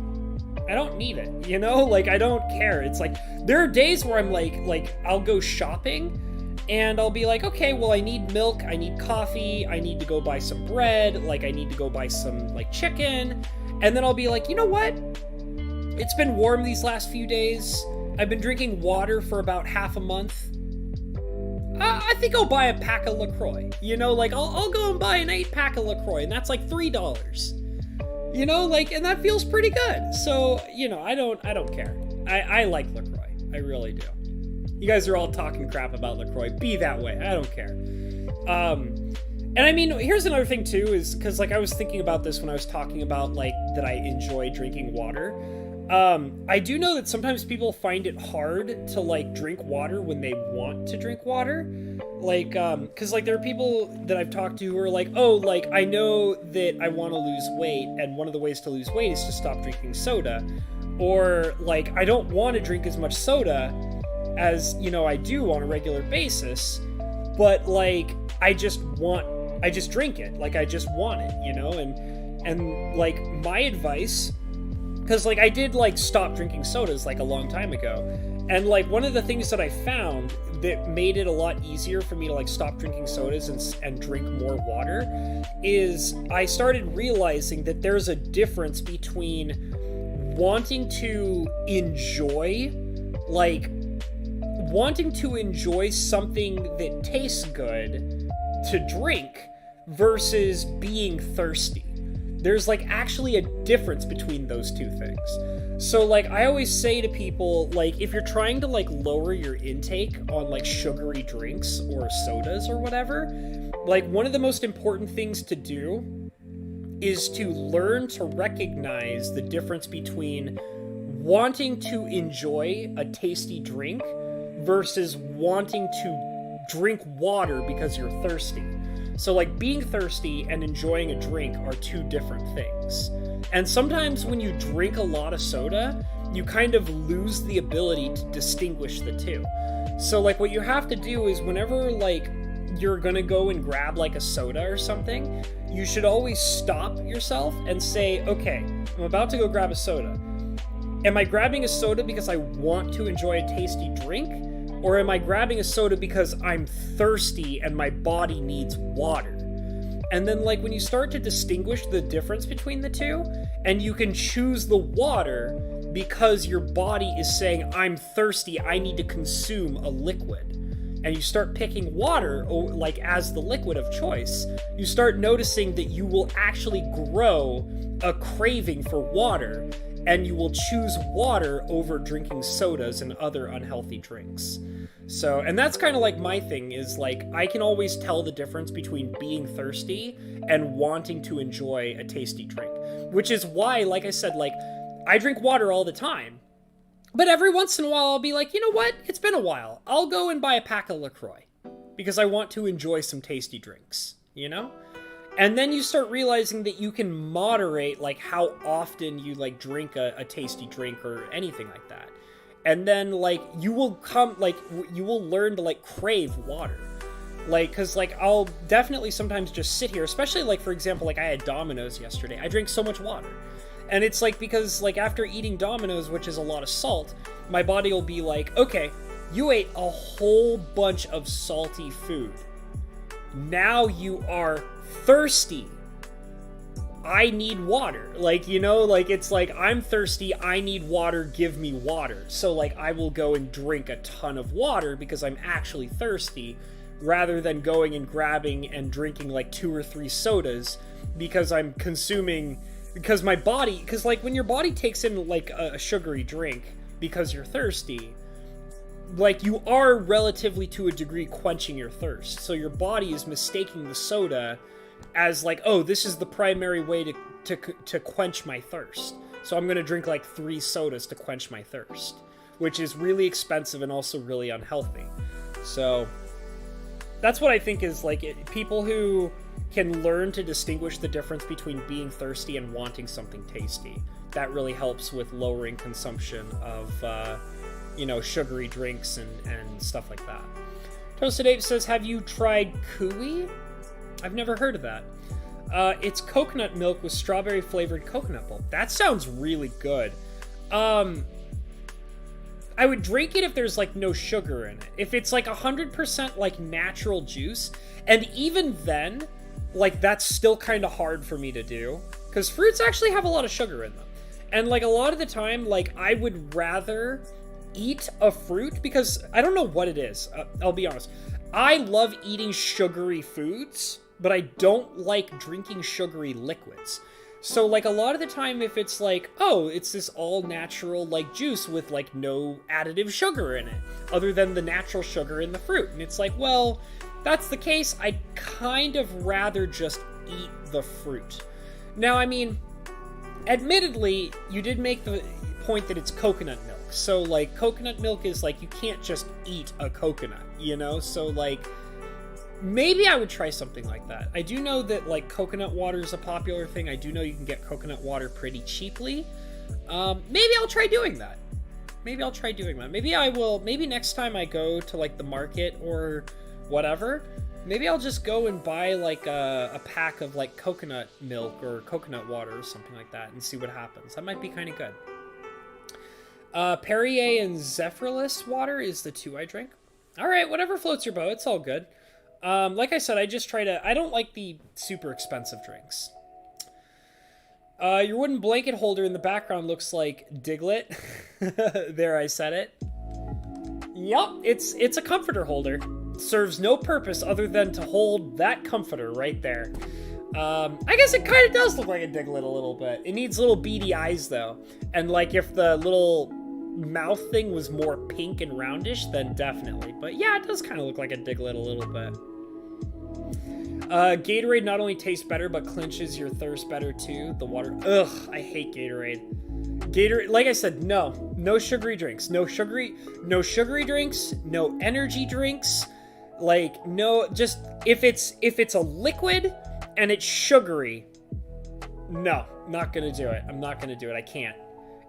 I don't need it, you know? Like, I don't care. It's like, there are days where I'm like, I'll go shopping, and I'll be like, okay, well, I need milk, I need coffee, I need to go buy some bread, like, I need to go buy some, like, chicken, and then I'll be like, you know what? It's been warm these last few days. I've been drinking water for about half a month. I think I'll buy a pack of LaCroix. You know, like, I'll go and buy an 8-pack of LaCroix, and that's like $3. You know, like, and that feels pretty good. So, you know, I don't care. I like LaCroix. I really do. You guys are all talking crap about LaCroix. Be that way. I don't care. And I mean, here's another thing too, is because, like, I was thinking about this when I was talking about, like, that I enjoy drinking water. I do know that sometimes people find it hard to, like, drink water when they want to drink water. Like, because, like, there are people that I've talked to who are like, oh, like, I know that I want to lose weight, and one of the ways to lose weight is to stop drinking soda. Or, like, I don't want to drink as much soda as, you know, I do on a regular basis, but, like, I just drink it. Like, I just want it, you know? And like, my advice, because, like, I did, like, stop drinking sodas, like, a long time ago, and, like, one of the things that I found that made it a lot easier for me to, like, stop drinking sodas and drink more water is I started realizing that there's a difference between wanting to enjoy something that tastes good to drink versus being thirsty. There's, like, actually a difference between those two things. So, like, I always say to people, like, if you're trying to, like, lower your intake on, like, sugary drinks or sodas or whatever, like, one of the most important things to do is to learn to recognize the difference between wanting to enjoy a tasty drink versus wanting to drink water because you're thirsty. So, like, being thirsty and enjoying a drink are two different things. And sometimes when you drink a lot of soda, you kind of lose the ability to distinguish the two. So, like, what you have to do is whenever, like, you're gonna go and grab, like, a soda or something, you should always stop yourself and say, okay, I'm about to go grab a soda. Am I grabbing a soda because I want to enjoy a tasty drink? Or am I grabbing a soda because I'm thirsty and my body needs water? And then, like, when you start to distinguish the difference between the two, and you can choose the water because your body is saying, I'm thirsty, I need to consume a liquid, and you start picking water, like, as the liquid of choice, you start noticing that you will actually grow a craving for water, and you will choose water over drinking sodas and other unhealthy drinks. So, and that's kind of like my thing is, like, I can always tell the difference between being thirsty and wanting to enjoy a tasty drink. Which is why, like I said, like, I drink water all the time. But every once in a while I'll be like, you know what? It's been a while. I'll go and buy a pack of LaCroix. Because I want to enjoy some tasty drinks, you know? And then you start realizing that you can moderate, like, how often you, like, drink a tasty drink or anything like that. And then, like, you will learn to, like, crave water. Like, because, like, I'll definitely sometimes just sit here, especially, like, for example, like, I had Domino's yesterday. I drank so much water. And it's, like, because, like, after eating Domino's, which is a lot of salt, my body will be like, okay, you ate a whole bunch of salty food. Now you are thirsty. I need water. Like, you know, like, it's like, I'm thirsty, I need water, give me water. So, like, I will go and drink a ton of water because I'm actually thirsty, rather than going and grabbing and drinking like 2 or 3 sodas because I'm consuming, because my body, because like when your body takes in like a sugary drink because you're thirsty, like you are relatively to a degree quenching your thirst. So your body is mistaking the soda as like, oh, this is the primary way to quench my thirst. So I'm going to drink like 3 sodas to quench my thirst, which is really expensive and also really unhealthy. So that's what I think is like people who can learn to distinguish the difference between being thirsty and wanting something tasty. That really helps with lowering consumption of, sugary drinks and stuff like that. Toasted Ape says, have you tried Kui? I've never heard of that. It's coconut milk with strawberry flavored coconut pulp. That sounds really good. I would drink it if there's like no sugar in it. If it's like 100% like natural juice, and even then, like that's still kind of hard for me to do because fruits actually have a lot of sugar in them. And like a lot of the time, like I would rather eat a fruit because I don't know what it is. I'll be honest. I love eating sugary foods, but I don't like drinking sugary liquids. So like a lot of the time if it's like, oh, it's this all natural like juice with like no additive sugar in it other than the natural sugar in the fruit. And it's like, well, that's the case. I'd kind of rather just eat the fruit. Now, I mean, admittedly, you did make the point that it's coconut milk. So like coconut milk is like, you can't just eat a coconut, you know? So like, maybe I would try something like that. I do know that like coconut water is a popular thing. I do know you can get coconut water pretty cheaply. Maybe I'll try doing that. Maybe next time I go to like the market or whatever, maybe I'll just go and buy like a pack of like coconut milk or coconut water or something like that and see what happens. That might be kind of good. Perrier and Zephyrless water is the 2 I drink. All right, whatever floats your boat. It's all good. Like I said, I don't like the super expensive drinks. Your wooden blanket holder in the background looks like Diglett. There, I said it. Yup, it's a comforter holder. Serves no purpose other than to hold that comforter right there. I guess it kind of does look like a Diglett a little bit. It needs little beady eyes, though. And, like, if the little mouth thing was more pink and roundish, then definitely. But, yeah, it does kind of look like a Diglett a little bit. Gatorade not only tastes better, but clinches your thirst better, too. The water... Ugh, I hate Gatorade. Gatorade, like I said, no sugary drinks. No sugary drinks, no energy drinks. Like, no, just, if it's a liquid and it's sugary, no, not gonna do it. I'm not gonna do it. I can't.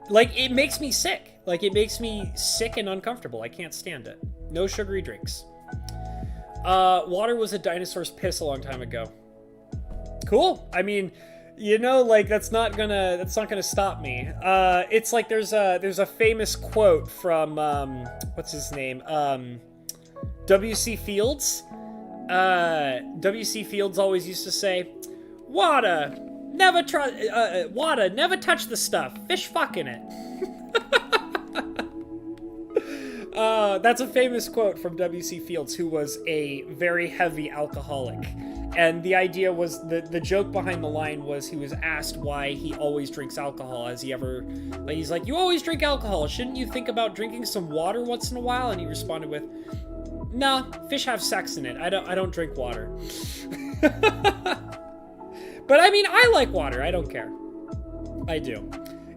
Like, it makes me sick. Like, it makes me sick and uncomfortable. I can't stand it. No sugary drinks. Water was a dinosaur's piss a long time ago. Cool. I mean, you know, like, that's not gonna stop me. It's like there's a famous quote from, what's his name? W.C. Fields. W.C. Fields always used to say, water, never touch the stuff. Fish fucking it. That's a famous quote from W.C. Fields, who was a very heavy alcoholic. And the idea was, the joke behind the line was he was asked why he always drinks alcohol. He's like, you always drink alcohol. Shouldn't you think about drinking some water once in a while? And he responded with, no, fish have sex in it. I don't drink water. But I mean, I like water. I don't care. I do.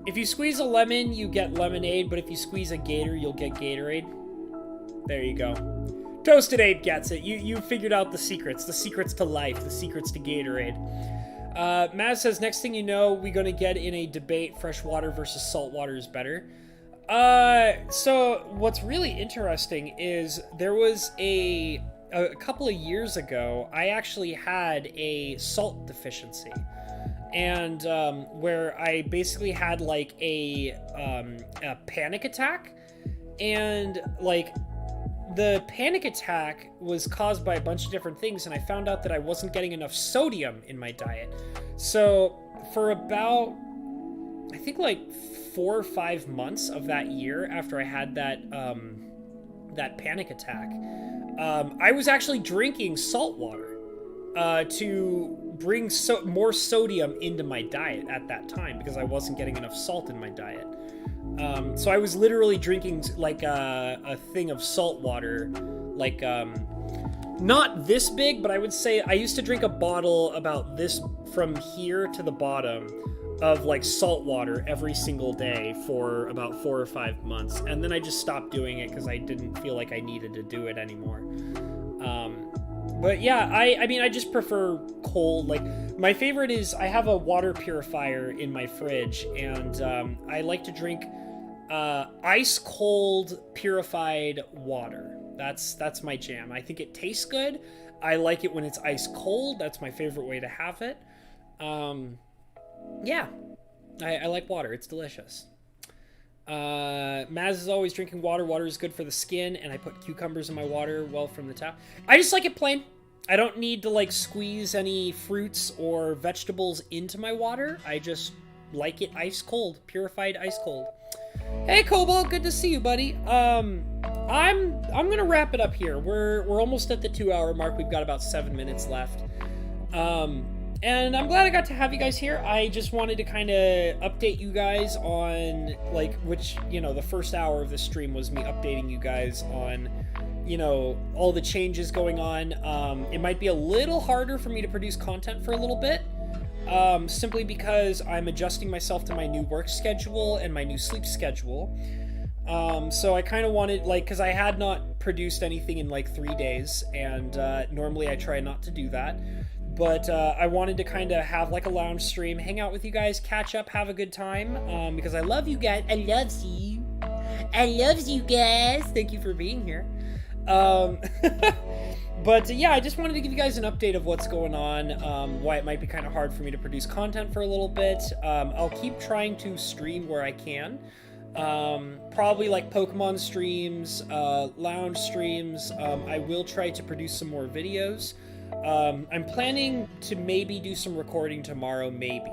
If you squeeze a lemon, you get lemonade, but if you squeeze a Gator, you'll get Gatorade. There you go. Toasted Ape gets it. You figured out the secrets to life, the secrets to Gatorade. Maz says, next thing you know, we're going to get in a debate, fresh water versus salt water is better. So what's really interesting is there was a couple of years ago, I actually had a salt deficiency. And where I basically had like a panic attack, and like the panic attack was caused by a bunch of different things, and I found out that I wasn't getting enough sodium in my diet. So for about, I think like 4 or 5 months of that year after I had that that panic attack, I was actually drinking salt water to bring more sodium into my diet at that time because I wasn't getting enough salt in my diet. So I was literally drinking like a thing of salt water, like not this big, but I would say I used to drink a bottle about this from here to the bottom of like salt water every single day for about 4 or 5 months, and then I just stopped doing it because I didn't feel like I needed to do it anymore. But yeah, I mean, I just prefer cold. Like, my favorite is I have a water purifier in my fridge, and I like to drink ice cold purified water. That's my jam. I think it tastes good. I like it when it's ice cold. That's my favorite way to have it. Yeah, I like water. It's delicious. Maz is always drinking water. Water is good for the skin, and I put cucumbers in my water well from the tap. I just like it plain. I don't need to like squeeze any fruits or vegetables into my water. I just like it ice cold, purified ice cold. Hey Cobalt, good to see you, buddy. I'm gonna wrap it up here. We're almost at the 2-hour mark. We've got about 7 minutes left. And I'm glad I got to have you guys here. I just wanted to kind of update you guys on, like, which, you know, the first hour of the stream was me updating you guys on, you know, all the changes going on. It might be a little harder for me to produce content for a little bit, simply because I'm adjusting myself to my new work schedule and my new sleep schedule. So I kind of wanted, like, because I had not produced anything in, like, 3 days, and normally I try not to do that. But I wanted to kind of have like a lounge stream, hang out with you guys, catch up, have a good time, because I love you guys. I loves you. I loves you guys. Thank you for being here. But yeah, I just wanted to give you guys an update of what's going on, why it might be kind of hard for me to produce content for a little bit. I'll keep trying to stream where I can. Probably like Pokemon streams, lounge streams. I will try to produce some more videos. I'm planning to maybe do some recording tomorrow, maybe.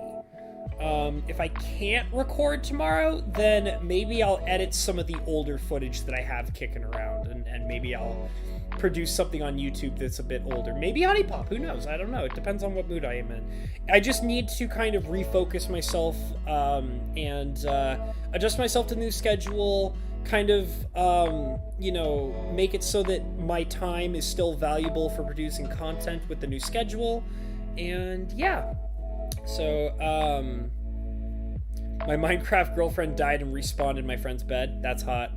If I can't record tomorrow, then maybe I'll edit some of the older footage that I have kicking around, and maybe I'll produce something on YouTube that's a bit older. Maybe Honey Pop, who knows? I don't know. It depends on what mood I am in. I just need to kind of refocus myself, and adjust myself to the new schedule, kind of, you know, make it so that my time is still valuable for producing content with the new schedule. And yeah, so my Minecraft girlfriend died and respawned in my friend's bed. That's hot.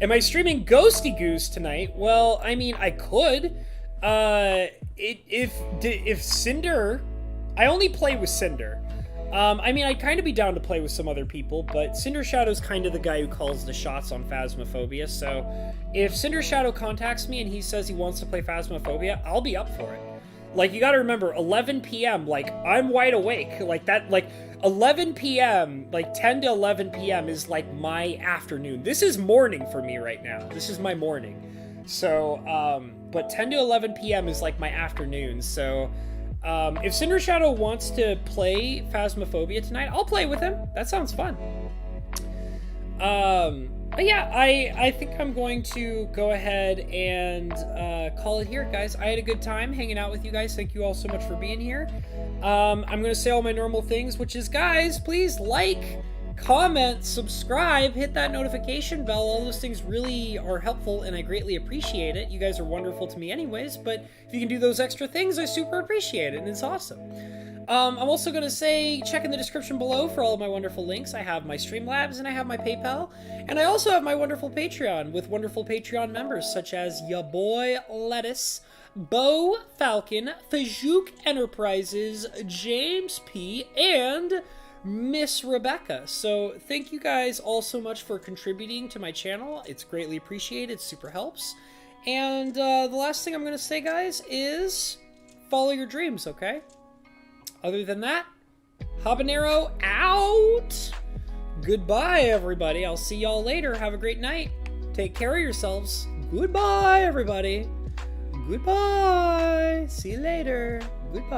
Am I streaming Ghosty Goose tonight? Well, I mean, I could. If Cinder, I only play with Cinder. I mean, I'd kind of be down to play with some other people, but Cinder Shadow's kind of the guy who calls the shots on Phasmophobia, so if Cinder Shadow contacts me and he says he wants to play Phasmophobia, I'll be up for it. Like, you gotta remember, 11 p.m., like, I'm wide awake. Like, that, like, 11 p.m., like, 10 to 11 p.m. is, like, my afternoon. This is morning for me right now. This is my morning. So, but 10 to 11 p.m. is, like, my afternoon, so if Cinder Shadow wants to play Phasmophobia tonight, I'll play with him. That sounds fun. But yeah, I think I'm going to go ahead and call it here, guys. I had a good time hanging out with you guys. Thank you all so much for being here. I'm going to say all my normal things, which is, guys, please like, comment, subscribe, hit that notification bell. All those things really are helpful, and I greatly appreciate it. You guys are wonderful to me anyways, but if you can do those extra things, I super appreciate it, and it's awesome. I'm also going to say, check in the description below for all of my wonderful links. I have my Streamlabs, and I have my PayPal, and I also have my wonderful Patreon with wonderful Patreon members such as ya boy Lettuce, Bo Falcon, Fajouk Enterprises, James P, and Miss Rebecca. So thank you guys all so much for contributing to my channel. It's greatly appreciated. It super helps. And the last thing I'm going to say, guys, is follow your dreams, okay? Other than that, Habanero out. Goodbye, everybody. I'll see y'all later. Have a great night. Take care of yourselves. Goodbye, everybody. Goodbye. See you later.